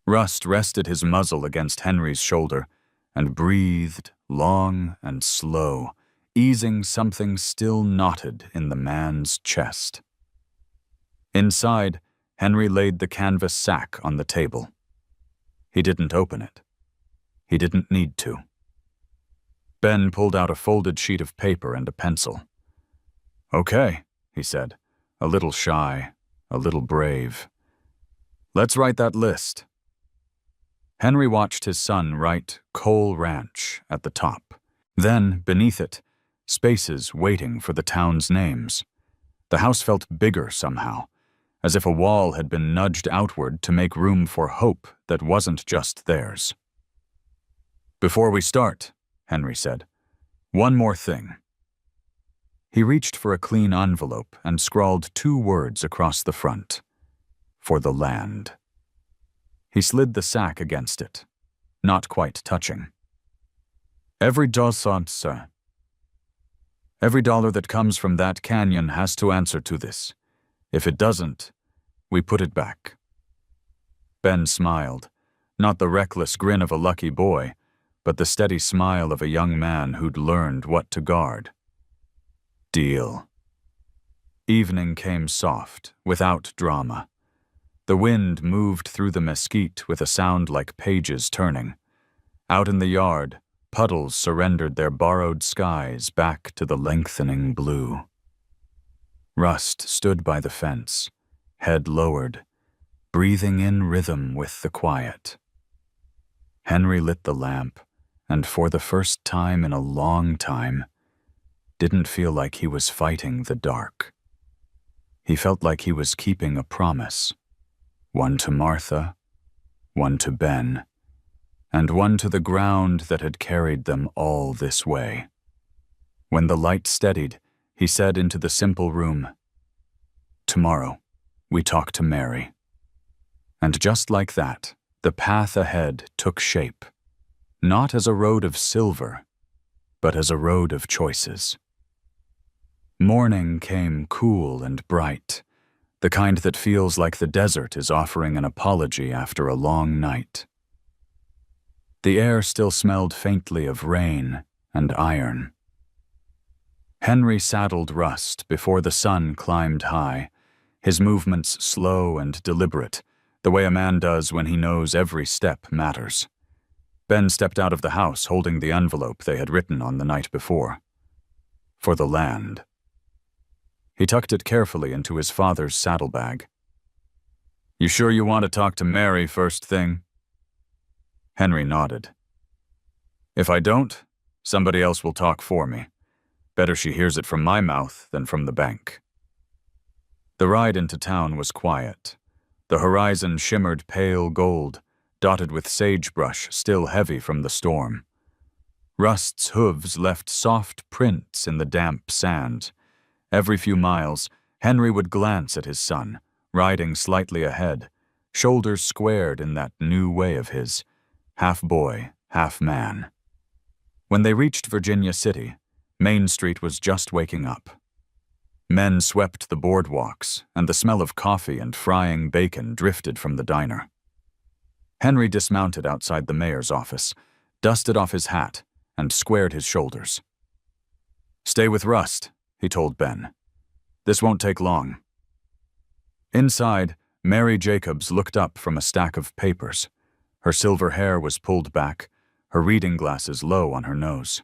Rust rested his muzzle against Henry's shoulder and breathed long and slow, easing something still knotted in the man's chest. Inside, Henry laid the canvas sack on the table. He didn't open it. He didn't need to. Ben pulled out a folded sheet of paper and a pencil. Okay, he said, a little shy, a little brave. Let's write that list. Henry watched his son write Coal Ranch at the top. Then, beneath it, spaces waiting for the town's names. The house felt bigger somehow, as if a wall had been nudged outward to make room for hope that wasn't just theirs. Before we start, Henry said, one more thing. He reached for a clean envelope and scrawled 2 words across the front. For the land. He slid the sack against it, not quite touching. Every dollar that comes from that canyon has to answer to this. If it doesn't, we put it back. Ben smiled, not the reckless grin of a lucky boy, but the steady smile of a young man who'd learned what to guard. Deal. Evening came soft, without drama. The wind moved through the mesquite with a sound like pages turning. Out in the yard, puddles surrendered their borrowed skies back to the lengthening blue. Rust stood by the fence, head lowered, breathing in rhythm with the quiet. Henry lit the lamp, and for the first time in a long time, didn't feel like he was fighting the dark. He felt like he was keeping a promise. One to Martha, one to Ben, and one to the ground that had carried them all this way. When the light steadied, he said into the simple room, "Tomorrow, we talk to Mary." And just like that, the path ahead took shape, not as a road of silver, but as a road of choices. Morning came cool and bright, the kind that feels like the desert is offering an apology after a long night. The air still smelled faintly of rain and iron. Henry saddled Rust before the sun climbed high, his movements slow and deliberate, the way a man does when he knows every step matters. Ben stepped out of the house holding the envelope they had written on the night before. For the land. He tucked it carefully into his father's saddlebag. "You sure you want to talk to Mary first thing?" Henry nodded. "If I don't, somebody else will talk for me. Better she hears it from my mouth than from the bank." The ride into town was quiet. The horizon shimmered pale gold, dotted with sagebrush still heavy from the storm. Rust's hooves left soft prints in the damp sand. Every few miles, Henry would glance at his son, riding slightly ahead, shoulders squared in that new way of his, half boy, half man. When they reached Virginia City, Main Street was just waking up. Men swept the boardwalks, and the smell of coffee and frying bacon drifted from the diner. Henry dismounted outside the mayor's office, dusted off his hat, and squared his shoulders. "Stay with Rust," he told Ben. "This won't take long." Inside, Mary Jacobs looked up from a stack of papers. Her silver hair was pulled back, her reading glasses low on her nose.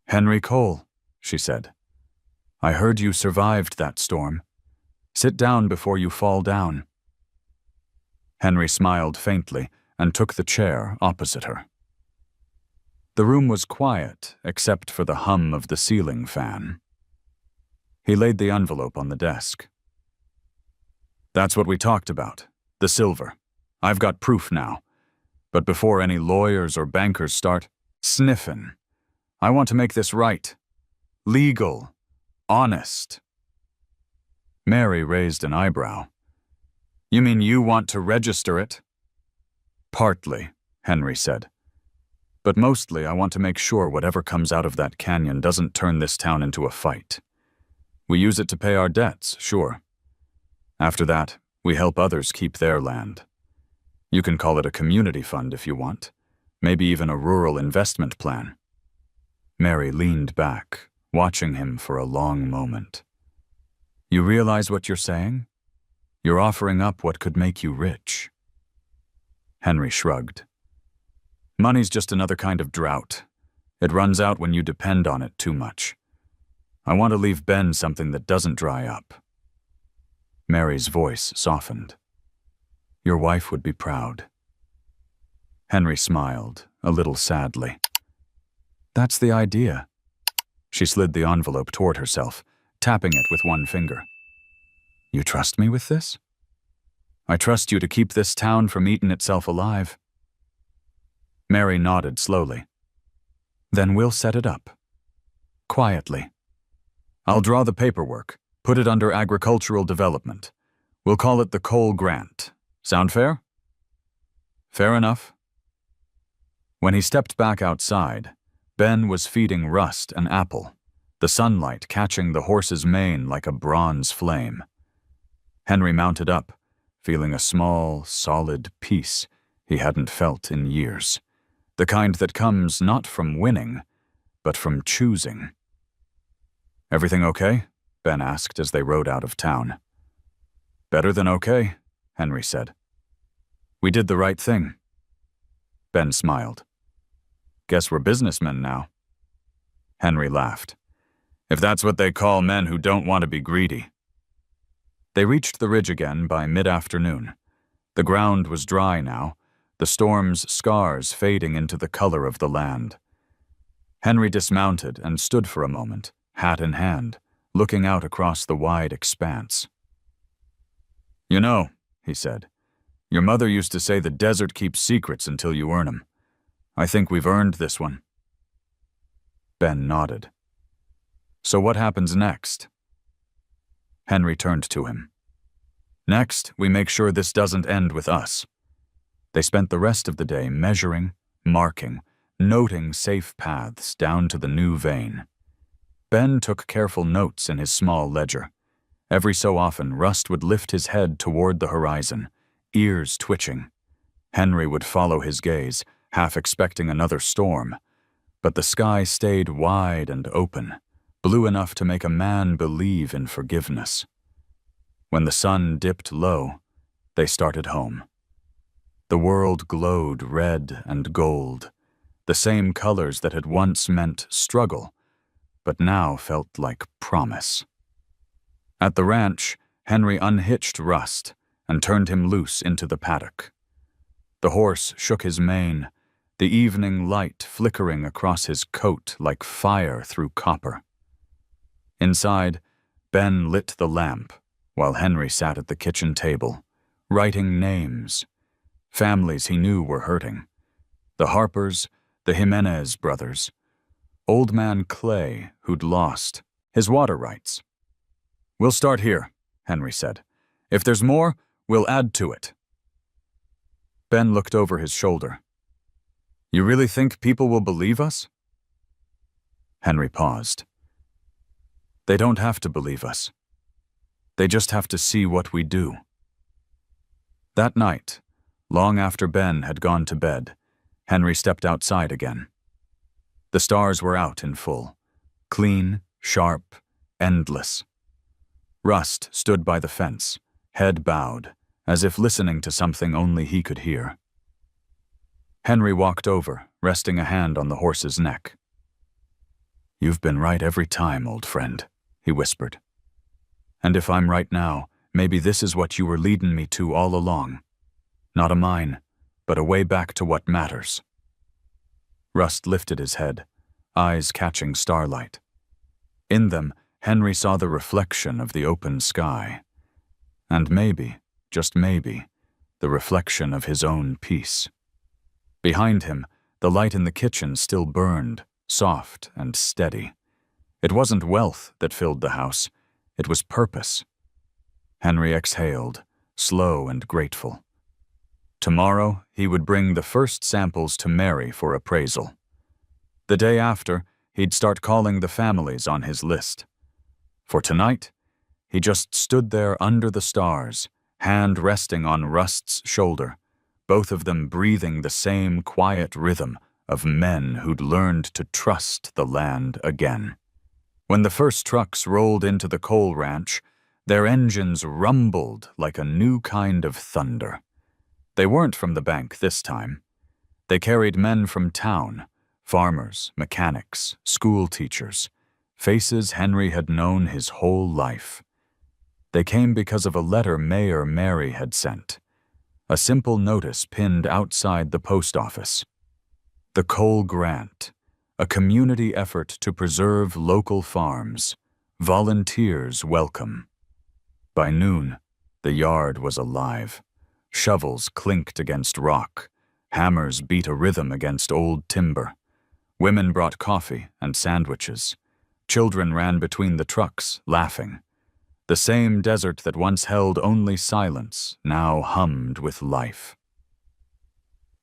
"Henry Cole," she said. "I heard you survived that storm. Sit down before you fall down." Henry smiled faintly and took the chair opposite her. The room was quiet except for the hum of the ceiling fan. He laid the envelope on the desk. "That's what we talked about, the silver. I've got proof now. But before any lawyers or bankers start sniffing, I want to make this right. Legal. Honest." Mary raised an eyebrow. "You mean you want to register it?" "Partly," Henry said. "But mostly I want to make sure whatever comes out of that canyon doesn't turn this town into a fight. We use it to pay our debts, sure. After that, we help others keep their land. You can call it a community fund if you want, maybe even a rural investment plan." Mary leaned back, watching him for a long moment. "You realize what you're saying? You're offering up what could make you rich." Henry shrugged. "Money's just another kind of drought. It runs out when you depend on it too much. I want to leave Ben something that doesn't dry up. Mary's voice softened. Your wife would be proud. Henry smiled, a little sadly. That's the idea. She slid the envelope toward herself, tapping it with one finger. You trust me with this? I trust you to keep this town from eating itself alive. Mary nodded slowly. Then we'll set it up. Quietly. I'll draw the paperwork, put it under agricultural development. We'll call it the Coal Grant. Sound fair? Fair enough. When he stepped back outside, Ben was feeding Rust an apple, the sunlight catching the horse's mane like a bronze flame. Henry mounted up, feeling a small, solid peace he hadn't felt in years, the kind that comes not from winning, but from choosing. Everything okay? Ben asked as they rode out of town. Better than okay, Henry said. We did the right thing. Ben smiled. Guess we're businessmen now. Henry laughed. If that's what they call men who don't want to be greedy. They reached the ridge again by mid-afternoon. The ground was dry now, the storm's scars fading into the color of the land. Henry dismounted and stood for a moment, hat in hand, looking out across the wide expanse. You know, he said, your mother used to say the desert keeps secrets until you earn 'em. I think we've earned this one. Ben nodded. So what happens next? Henry turned to him. Next, we make sure this doesn't end with us. They spent the rest of the day measuring, marking, noting safe paths down to the new vein. Ben took careful notes in his small ledger. Every so often, Rust would lift his head toward the horizon, ears twitching. Henry would follow his gaze, half expecting another storm, but the sky stayed wide and open, blue enough to make a man believe in forgiveness. When the sun dipped low, they started home. The world glowed red and gold, the same colors that had once meant struggle, but now felt like promise. At the ranch, Henry unhitched Rust and turned him loose into the paddock. The horse shook his mane, the evening light flickering across his coat like fire through copper. Inside, Ben lit the lamp while Henry sat at the kitchen table, writing names. Families he knew were hurting. The Harpers, the Jimenez brothers. Old man Clay, who'd lost his water rights. We'll start here, Henry said. If there's more, we'll add to it. Ben looked over his shoulder. You really think people will believe us? Henry paused. They don't have to believe us. They just have to see what we do. That night, long after Ben had gone to bed, Henry stepped outside again. The stars were out in full, clean, sharp, endless. Rust stood by the fence, head bowed, as if listening to something only he could hear. Henry walked over, resting a hand on the horse's neck. You've been right every time, old friend, he whispered. And if I'm right now, maybe this is what you were leading me to all along. Not a mine, but a way back to what matters. Rust lifted his head, eyes catching starlight. In them, Henry saw the reflection of the open sky. And maybe, just maybe, the reflection of his own peace. Behind him, the light in the kitchen still burned, soft and steady. It wasn't wealth that filled the house, it was purpose. Henry exhaled, slow and grateful. Tomorrow, he would bring the first samples to Mary for appraisal. The day after, he'd start calling the families on his list. For tonight, he just stood there under the stars, hand resting on Rust's shoulder, both of them breathing the same quiet rhythm of men who'd learned to trust the land again. When the first trucks rolled into the coal ranch, their engines rumbled like a new kind of thunder. They weren't from the bank this time. They carried men from town, farmers, mechanics, school teachers, faces Henry had known his whole life. They came because of a letter Mayor Mary had sent, a simple notice pinned outside the post office. The Cole Grant, a community effort to preserve local farms. Volunteers welcome. By noon, the yard was alive. Shovels clinked against rock. Hammers beat a rhythm against old timber. Women brought coffee and sandwiches. Children ran between the trucks, laughing. The same desert that once held only silence now hummed with life.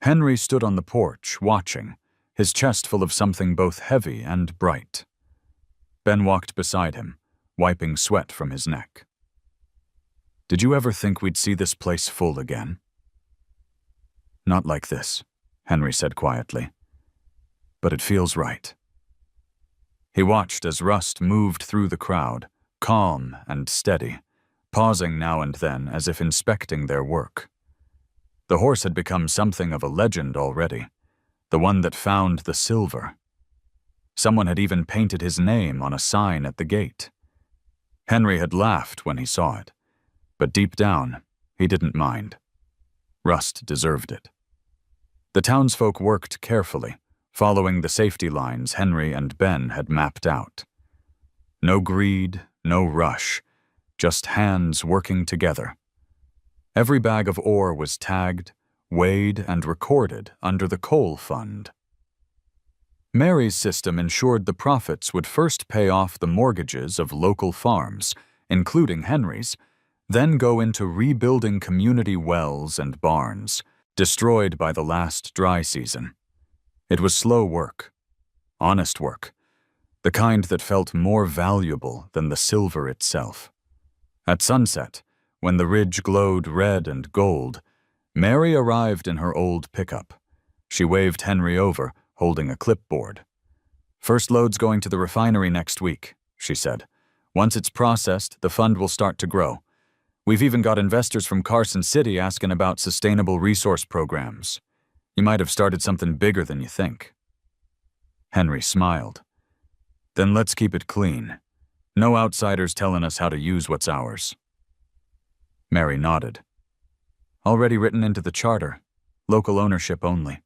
Henry stood on the porch, watching, his chest full of something both heavy and bright. Ben walked beside him, wiping sweat from his neck. "Did you ever think we'd see this place full again?" "Not like this," Henry said quietly. "But it feels right." He watched as Rust moved through the crowd, calm and steady, pausing now and then as if inspecting their work. The horse had become something of a legend already, the one that found the silver. Someone had even painted his name on a sign at the gate. Henry had laughed when he saw it, but deep down, he didn't mind. Rust deserved it. The townsfolk worked carefully, following the safety lines Henry and Ben had mapped out. No greed, no rush, just hands working together. Every bag of ore was tagged, weighed, and recorded under the coal fund. Mary's system ensured the profits would first pay off the mortgages of local farms, including Henry's, then go into rebuilding community wells and barns, destroyed by the last dry season. It was slow work, honest work, the kind that felt more valuable than the silver itself. At sunset, when the ridge glowed red and gold, Mary arrived in her old pickup. She waved Henry over, holding a clipboard. "First load's going to the refinery next week," she said. "Once it's processed, the fund will start to grow. We've even got investors from Carson City asking about sustainable resource programs. You might have started something bigger than you think." Henry smiled. "Then let's keep it clean. No outsiders telling us how to use what's ours." Mary nodded. "Already written into the charter. Local ownership only."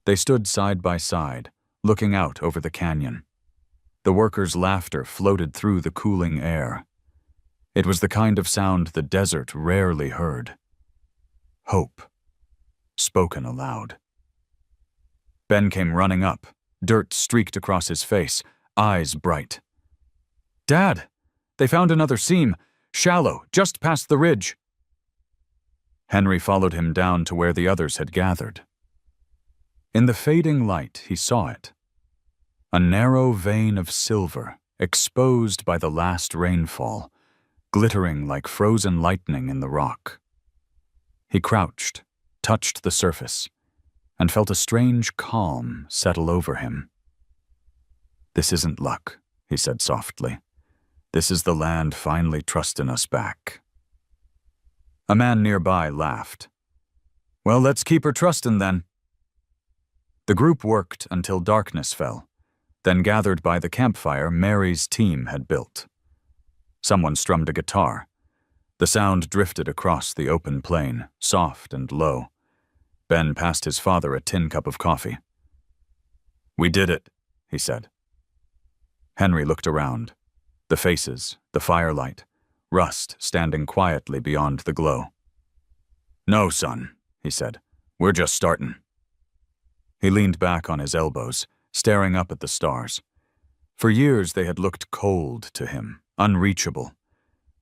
They stood side by side, looking out over the canyon. The workers' laughter floated through the cooling air. It was the kind of sound the desert rarely heard. Hope, spoken aloud. Ben came running up, dirt streaked across his face, eyes bright. "Dad, they found another seam, shallow, just past the ridge." Henry followed him down to where the others had gathered. In the fading light, he saw it. A narrow vein of silver, exposed by the last rainfall, glittering like frozen lightning in the rock. He crouched, touched the surface, and felt a strange calm settle over him. "This isn't luck," he said softly. "This is the land finally trusting us back." A man nearby laughed. "Well, let's keep her trusting then." The group worked until darkness fell, then gathered by the campfire Mary's team had built. Someone strummed a guitar. The sound drifted across the open plain, soft and low. Ben passed his father a tin cup of coffee. "We did it," he said. Henry looked around. The faces, the firelight, Rust standing quietly beyond the glow. "No, son," he said. "We're just starting." He leaned back on his elbows, staring up at the stars. For years they had looked cold to him, unreachable.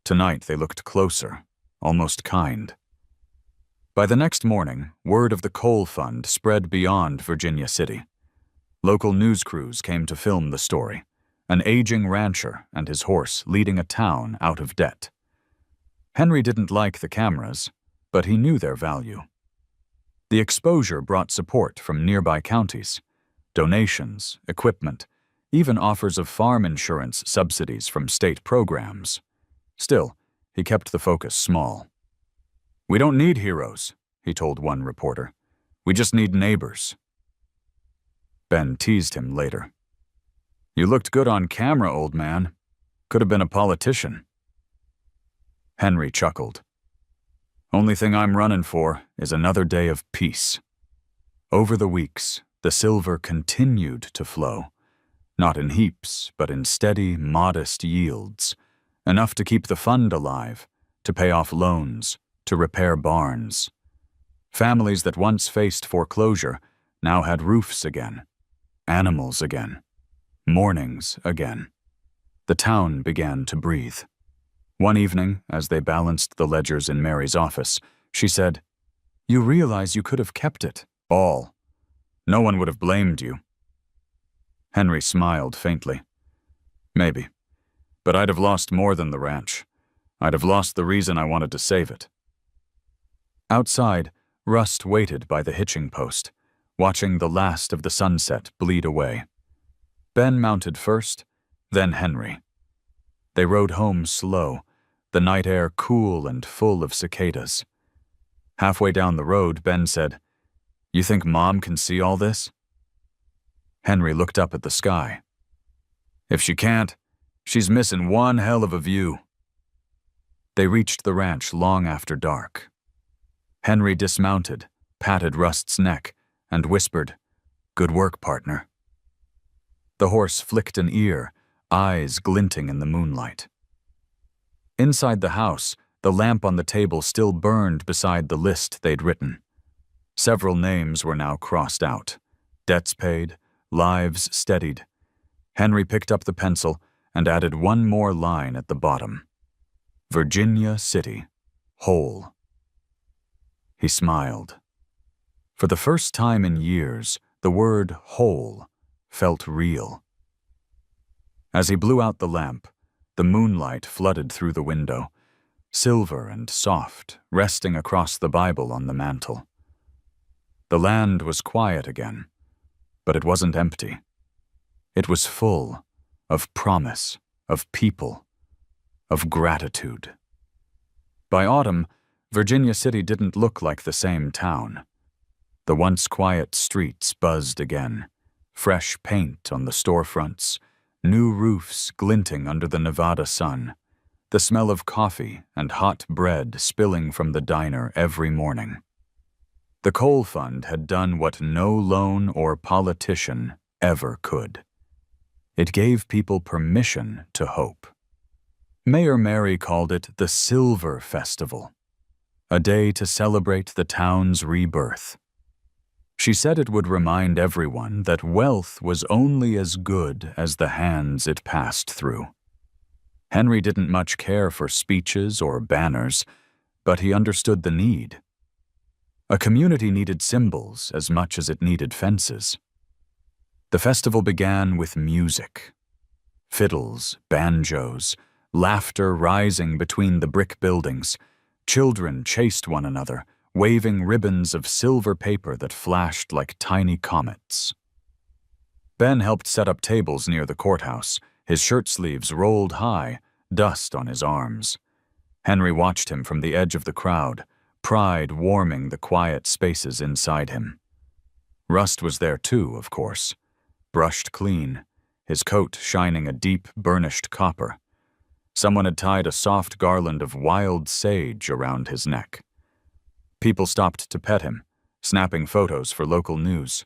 Tonight they looked closer, almost kind. By the next morning, word of the coal fund spread beyond Virginia City. Local news crews came to film the story, an aging rancher and his horse leading a town out of debt. Henry didn't like the cameras, but he knew their value. The exposure brought support from nearby counties, donations, equipment, even offers of farm insurance subsidies from state programs. Still, he kept the focus small. "We don't need heroes," he told one reporter. "We just need neighbors." Ben teased him later. You looked good on camera, old man. Could have been a politician. Henry chuckled. Only thing I'm running for is another day of peace. Over the weeks, the silver continued to flow, not in heaps, but in steady, modest yields, enough to keep the fund alive, to pay off loans, to repair barns. Families that once faced foreclosure now had roofs again, animals again, mornings again. The town began to breathe. One evening, as they balanced the ledgers in Mary's office, she said, "You realize you could have kept it, all. No one would have blamed you." Henry smiled faintly. Maybe. But I'd have lost more than the ranch. I'd have lost the reason I wanted to save it. Outside, Rust waited by the hitching post, watching the last of the sunset bleed away. Ben mounted first, then Henry. They rode home slow, the night air cool and full of cicadas. Halfway down the road, Ben said, "You think Mom can see all this?" Henry looked up at the sky. "If she can't, she's missing one hell of a view." They reached the ranch long after dark. Henry dismounted, patted Rust's neck, and whispered, "Good work, partner." The horse flicked an ear, eyes glinting in the moonlight. Inside the house, the lamp on the table still burned beside the list they'd written. Several names were now crossed out. Debts paid, lives steadied. Henry picked up the pencil and added one more line at the bottom. Virginia City, whole. He smiled. For the first time in years, the word whole felt real. As he blew out the lamp, the moonlight flooded through the window, silver and soft, resting across the Bible on the mantel. The land was quiet again, but it wasn't empty. It was full of promise, of people, of gratitude. By autumn, Virginia City didn't look like the same town. The once quiet streets buzzed again, fresh paint on the storefronts, new roofs glinting under the Nevada sun, the smell of coffee and hot bread spilling from the diner every morning. The coal fund had done what no loan or politician ever could. It gave people permission to hope. Mayor Mary called it the Silver Festival, a day to celebrate the town's rebirth. She said it would remind everyone that wealth was only as good as the hands it passed through. Henry didn't much care for speeches or banners, but he understood the need. A community needed symbols as much as it needed fences. The festival began with music. Fiddles, banjos, laughter rising between the brick buildings. Children chased one another, waving ribbons of silver paper that flashed like tiny comets. Ben helped set up tables near the courthouse, his shirt sleeves rolled high, dust on his arms. Henry watched him from the edge of the crowd, pride warming the quiet spaces inside him. Rust was there too, of course, brushed clean, his coat shining a deep, burnished copper. Someone had tied a soft garland of wild sage around his neck. People stopped to pet him, snapping photos for local news.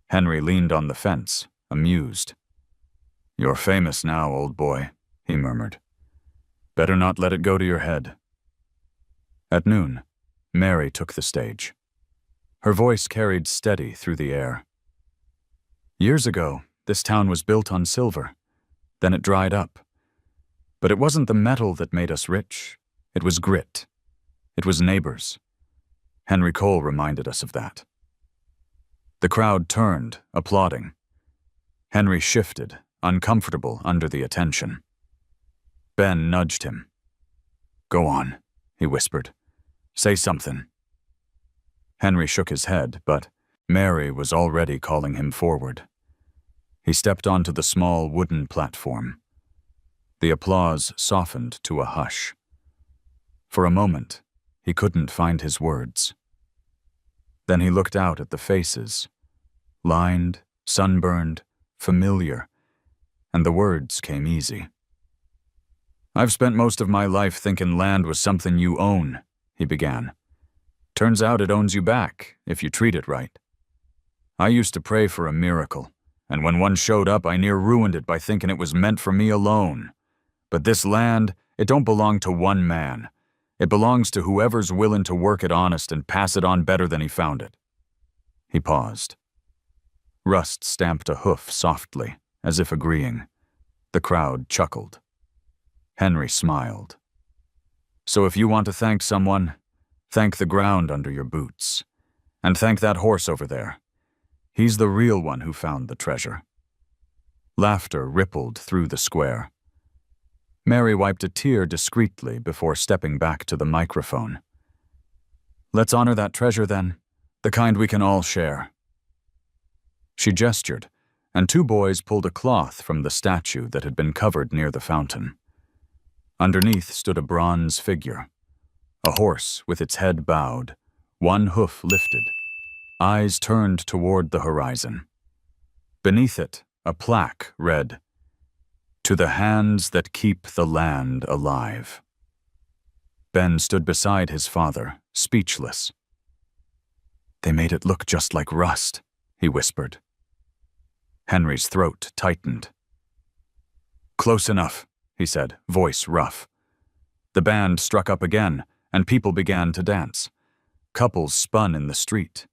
Henry leaned on the fence, amused. "You're famous now, old boy," he murmured. "Better not let it go to your head." At noon, Mary took the stage. Her voice carried steady through the air. "Years ago, this town was built on silver. Then it dried up. But it wasn't the metal that made us rich. It was grit. It was neighbors. Henry Cole reminded us of that." The crowd turned, applauding. Henry shifted, uncomfortable under the attention. Ben nudged him. "Go on," he whispered. "Say something." Henry shook his head, but Mary was already calling him forward. He stepped onto the small wooden platform. The applause softened to a hush. For a moment, he couldn't find his words. Then he looked out at the faces, lined, sunburned, familiar, and the words came easy. "I've spent most of my life thinking land was something you own," he began. "Turns out it owns you back, if you treat it right. I used to pray for a miracle, and when one showed up, I near ruined it by thinking it was meant for me alone. But this land, it don't belong to one man. It belongs to whoever's willing to work it honest and pass it on better than he found it." He paused. Rust stamped a hoof softly, as if agreeing. The crowd chuckled. Henry smiled. "So if you want to thank someone, thank the ground under your boots. And thank that horse over there. He's the real one who found the treasure." Laughter rippled through the square. Mary wiped a tear discreetly before stepping back to the microphone. "Let's honor that treasure then, the kind we can all share." She gestured, and two boys pulled a cloth from the statue that had been covered near the fountain. Underneath stood a bronze figure, a horse with its head bowed, one hoof lifted, eyes turned toward the horizon. Beneath it, a plaque read, "To the hands that keep the land alive." Ben stood beside his father, speechless. "They made it look just like rust," he whispered. Henry's throat tightened. "Close enough," he said, voice rough. The band struck up again, and people began to dance. Couples spun in the street.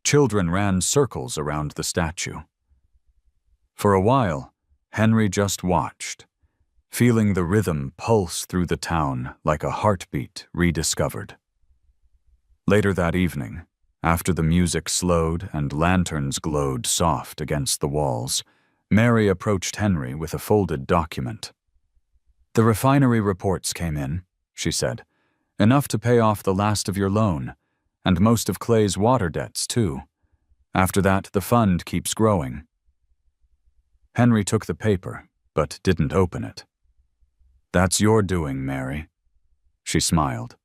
Children ran circles around the statue. For a while, Henry just watched, feeling the rhythm pulse through the town like a heartbeat rediscovered. Later that evening, after the music slowed and lanterns glowed soft against the walls, Mary approached Henry with a folded document. "The refinery reports came in," she said. "Enough to pay off the last of your loan, and most of Clay's water debts, too. After that, the fund keeps growing." Henry took the paper, but didn't open it. "That's your doing, Mary." She smiled.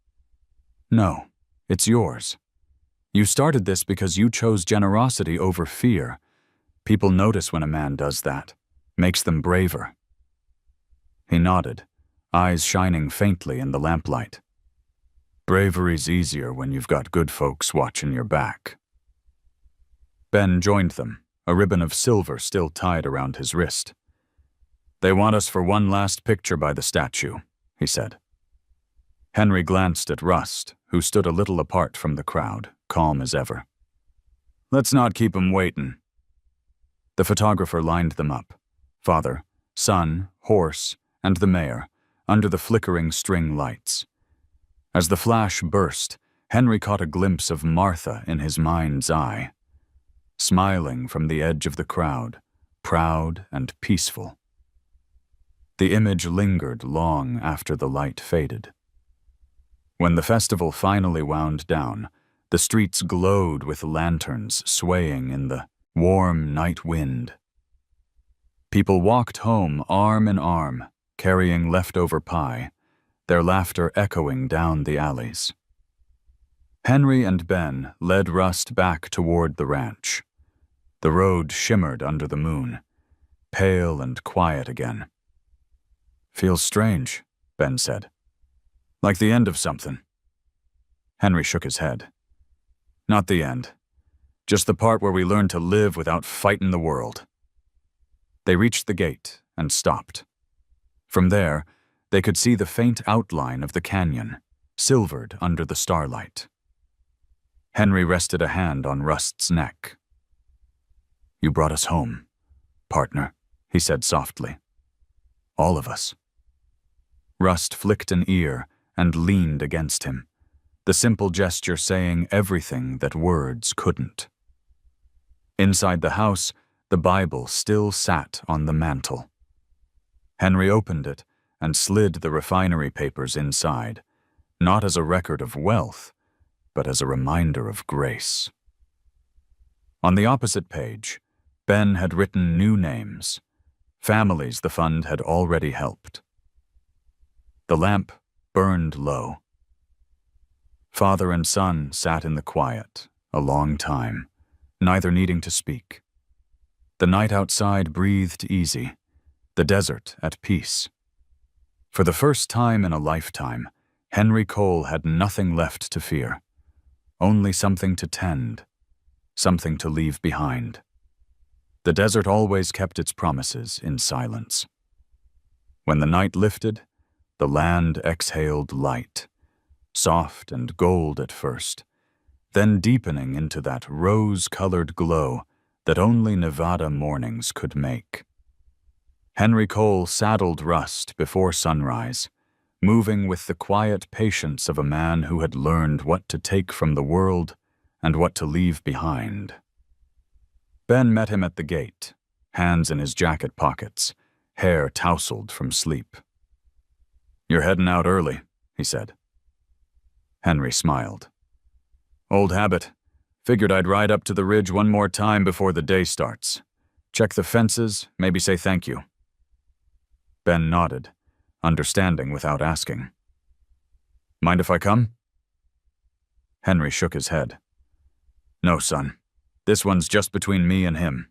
"No, it's yours. You started this because you chose generosity over fear. People notice when a man does that. Makes them braver." He nodded, eyes shining faintly in the lamplight. "Bravery's easier when you've got good folks watching your back." Ben joined them, a ribbon of silver still tied around his wrist. "They want us for one last picture by the statue," he said. Henry glanced at Rust, who stood a little apart from the crowd, calm as ever. "Let's not keep 'em waitin'." The photographer lined them up, father, son, horse, and the mayor, under the flickering string lights. As the flash burst, Henry caught a glimpse of Martha in his mind's eye, smiling from the edge of the crowd, proud and peaceful. The image lingered long after the light faded. When the festival finally wound down, the streets glowed with lanterns swaying in the warm night wind. People walked home arm in arm, carrying leftover pie, their laughter echoing down the alleys. Henry and Ben led Rust back toward the ranch. The road shimmered under the moon, pale and quiet again. "Feels strange," Ben said. "Like the end of something." Henry shook his head. "Not the end. Just the part where we learn to live without fighting the world." They reached the gate and stopped. From there, they could see the faint outline of the canyon, silvered under the starlight. Henry rested a hand on Rust's neck. "You brought us home, partner," he said softly. "All of us." Rust flicked an ear and leaned against him, the simple gesture saying everything that words couldn't. Inside the house, the Bible still sat on the mantel. Henry opened it and slid the refinery papers inside, not as a record of wealth, but as a reminder of grace. On the opposite page, Ben had written new names, families the fund had already helped. The lamp burned low. Father and son sat in the quiet, a long time, neither needing to speak. The night outside breathed easy, the desert at peace. For the first time in a lifetime, Henry Cole had nothing left to fear, only something to tend, something to leave behind. The desert always kept its promises in silence. When the night lifted, the land exhaled light, soft and gold at first, then deepening into that rose-colored glow that only Nevada mornings could make. Henry Cole saddled Rust before sunrise, moving with the quiet patience of a man who had learned what to take from the world and what to leave behind. Ben met him at the gate, hands in his jacket pockets, hair tousled from sleep. "You're heading out early," he said. Henry smiled. "Old habit. Figured I'd ride up to the ridge one more time before the day starts. Check the fences, maybe say thank you." Ben nodded, understanding without asking. "Mind if I come?" Henry shook his head. "No, son. This one's just between me and him."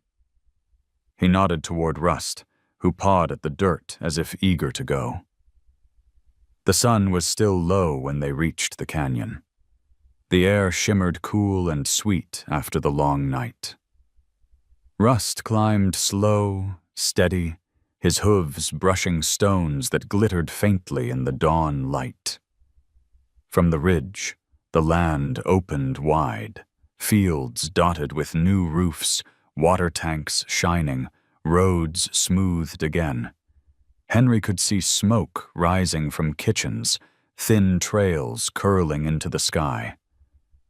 He nodded toward Rust, who pawed at the dirt as if eager to go. The sun was still low when they reached the canyon. The air shimmered cool and sweet after the long night. Rust climbed slow, steady, his hooves brushing stones that glittered faintly in the dawn light. From the ridge, the land opened wide, fields dotted with new roofs, water tanks shining, roads smoothed again. Henry could see smoke rising from kitchens, thin trails curling into the sky.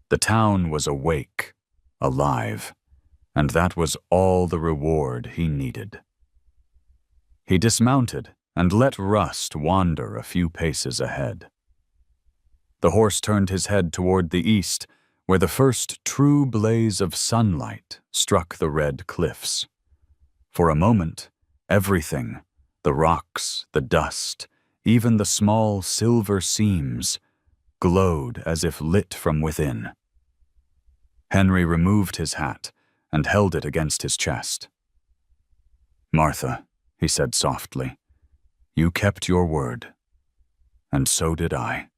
The town was awake, alive, and that was all the reward he needed. He dismounted and let Rust wander a few paces ahead. The horse turned his head toward the east, where the first true blaze of sunlight struck the red cliffs. For a moment, everything, the rocks, the dust, even the small silver seams, glowed as if lit from within. Henry removed his hat and held it against his chest. "Martha," he said softly, "you kept your word, and so did I."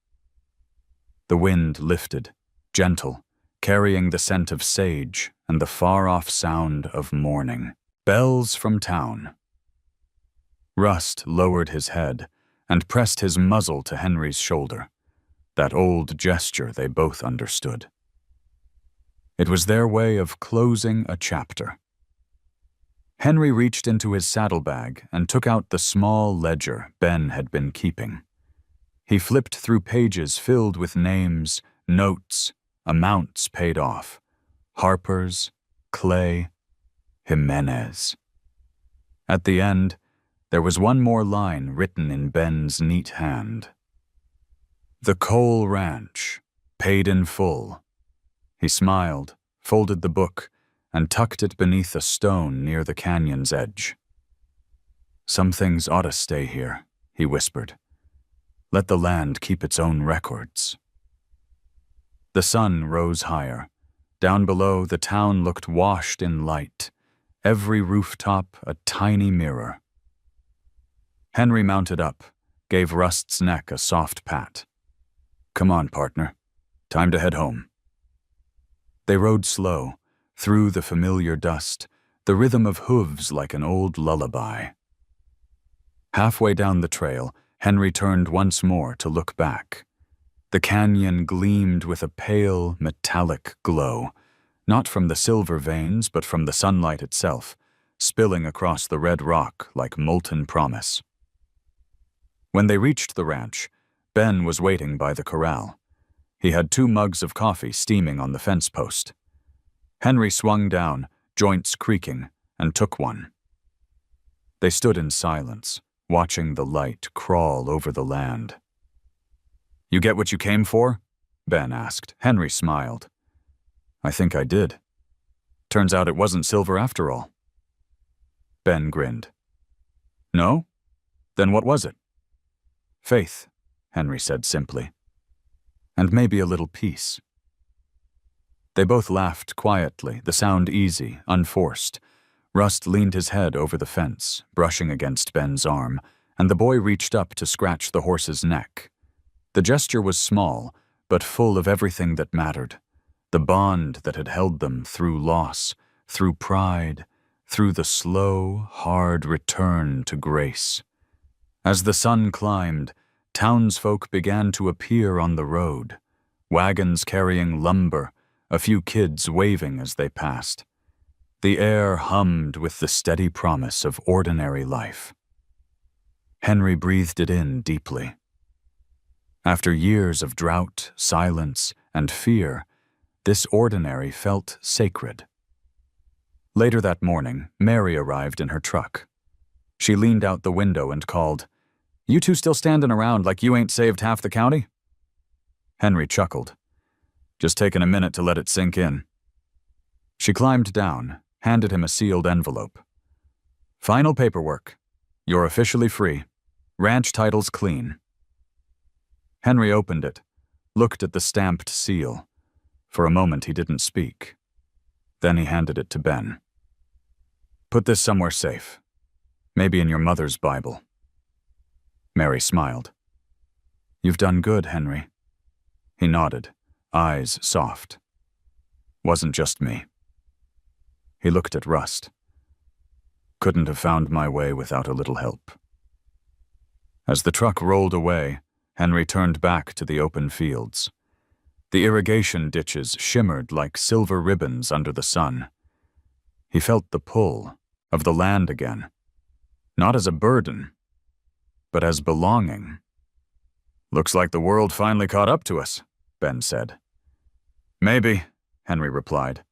The wind lifted, gentle, carrying the scent of sage and the far-off sound of morning. Bells from town. Rust lowered his head and pressed his muzzle to Henry's shoulder, that old gesture they both understood. It was their way of closing a chapter. Henry reached into his saddlebag and took out the small ledger Ben had been keeping. He flipped through pages filled with names, notes, amounts paid off. Harper's, Clay, Jimenez. At the end, there was one more line written in Ben's neat hand. "The Cole Ranch, paid in full." He smiled, folded the book, and tucked it beneath a stone near the canyon's edge. "Some things ought to stay here," he whispered. "Let the land keep its own records." The sun rose higher. Down below, the town looked washed in light, every rooftop a tiny mirror. Henry mounted up, gave Rust's neck a soft pat. "Come on, partner. Time to head home." They rode slow, through the familiar dust, the rhythm of hooves like an old lullaby. Halfway down the trail, Henry turned once more to look back. The canyon gleamed with a pale, metallic glow, not from the silver veins but from the sunlight itself, spilling across the red rock like molten promise. When they reached the ranch, Ben was waiting by the corral. He had 2 mugs of coffee steaming on the fence post. Henry swung down, joints creaking, and took one. They stood in silence, watching the light crawl over the land. "You get what you came for?" Ben asked. Henry smiled. "I think I did. Turns out it wasn't silver after all." Ben grinned. "No? Then what was it?" "Faith," Henry said simply. "And maybe a little peace." They both laughed quietly, the sound easy, unforced. Rust leaned his head over the fence, brushing against Ben's arm, and the boy reached up to scratch the horse's neck. The gesture was small, but full of everything that mattered. The bond that had held them through loss, through pride, through the slow, hard return to grace. As the sun climbed, townsfolk began to appear on the road, wagons carrying lumber, a few kids waving as they passed. The air hummed with the steady promise of ordinary life. Henry breathed it in deeply. After years of drought, silence, and fear, this ordinary felt sacred. Later that morning, Mary arrived in her truck. She leaned out the window and called, "You two still standing around like you ain't saved half the county?" Henry chuckled. "Just taking a minute to let it sink in." She climbed down, handed him a sealed envelope. "Final paperwork. You're officially free. Ranch title's clean." Henry opened it, looked at the stamped seal. For a moment he didn't speak. Then he handed it to Ben. "Put this somewhere safe. Maybe in your mother's Bible." Mary smiled. "You've done good, Henry." He nodded, eyes soft. "Wasn't just me." He looked at Rust. "Couldn't have found my way without a little help." As the truck rolled away, Henry turned back to the open fields. The irrigation ditches shimmered like silver ribbons under the sun. He felt the pull of the land again, not as a burden, but as belonging. "Looks like the world finally caught up to us," Ben said. "Maybe," Henry replied.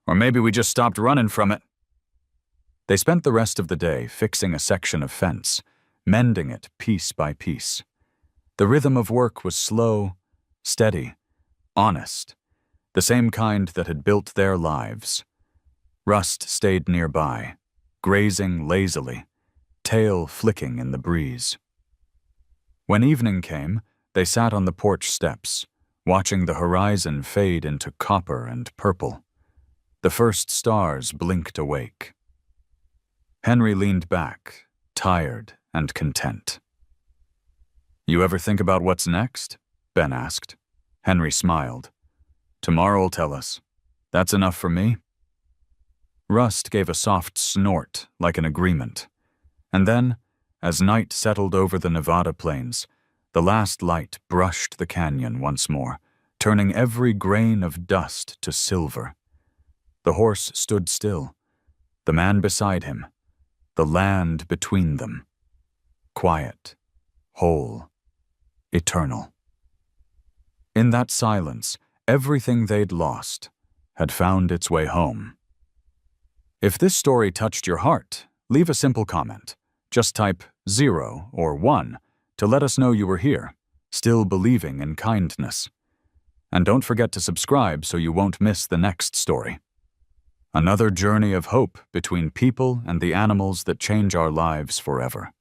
"Or maybe we just stopped running from it." They spent the rest of the day fixing a section of fence, mending it piece by piece. The rhythm of work was slow, steady, honest, the same kind that had built their lives. Rust stayed nearby, grazing lazily, tail flicking in the breeze. When evening came, they sat on the porch steps, watching the horizon fade into copper and purple. The first stars blinked awake. Henry leaned back, tired and content. "You ever think about what's next?" Ben asked. Henry smiled. "Tomorrow'll tell us. That's enough for me." Rust gave a soft snort, like an agreement. And then, as night settled over the Nevada plains, the last light brushed the canyon once more, turning every grain of dust to silver. The horse stood still, the man beside him, the land between them. Quiet, whole, eternal. In that silence, everything they'd lost had found its way home. If this story touched your heart, leave a simple comment. Just type 0 or 1 to let us know you were here, still believing in kindness. And don't forget to subscribe so you won't miss the next story. Another journey of hope between people and the animals that change our lives forever.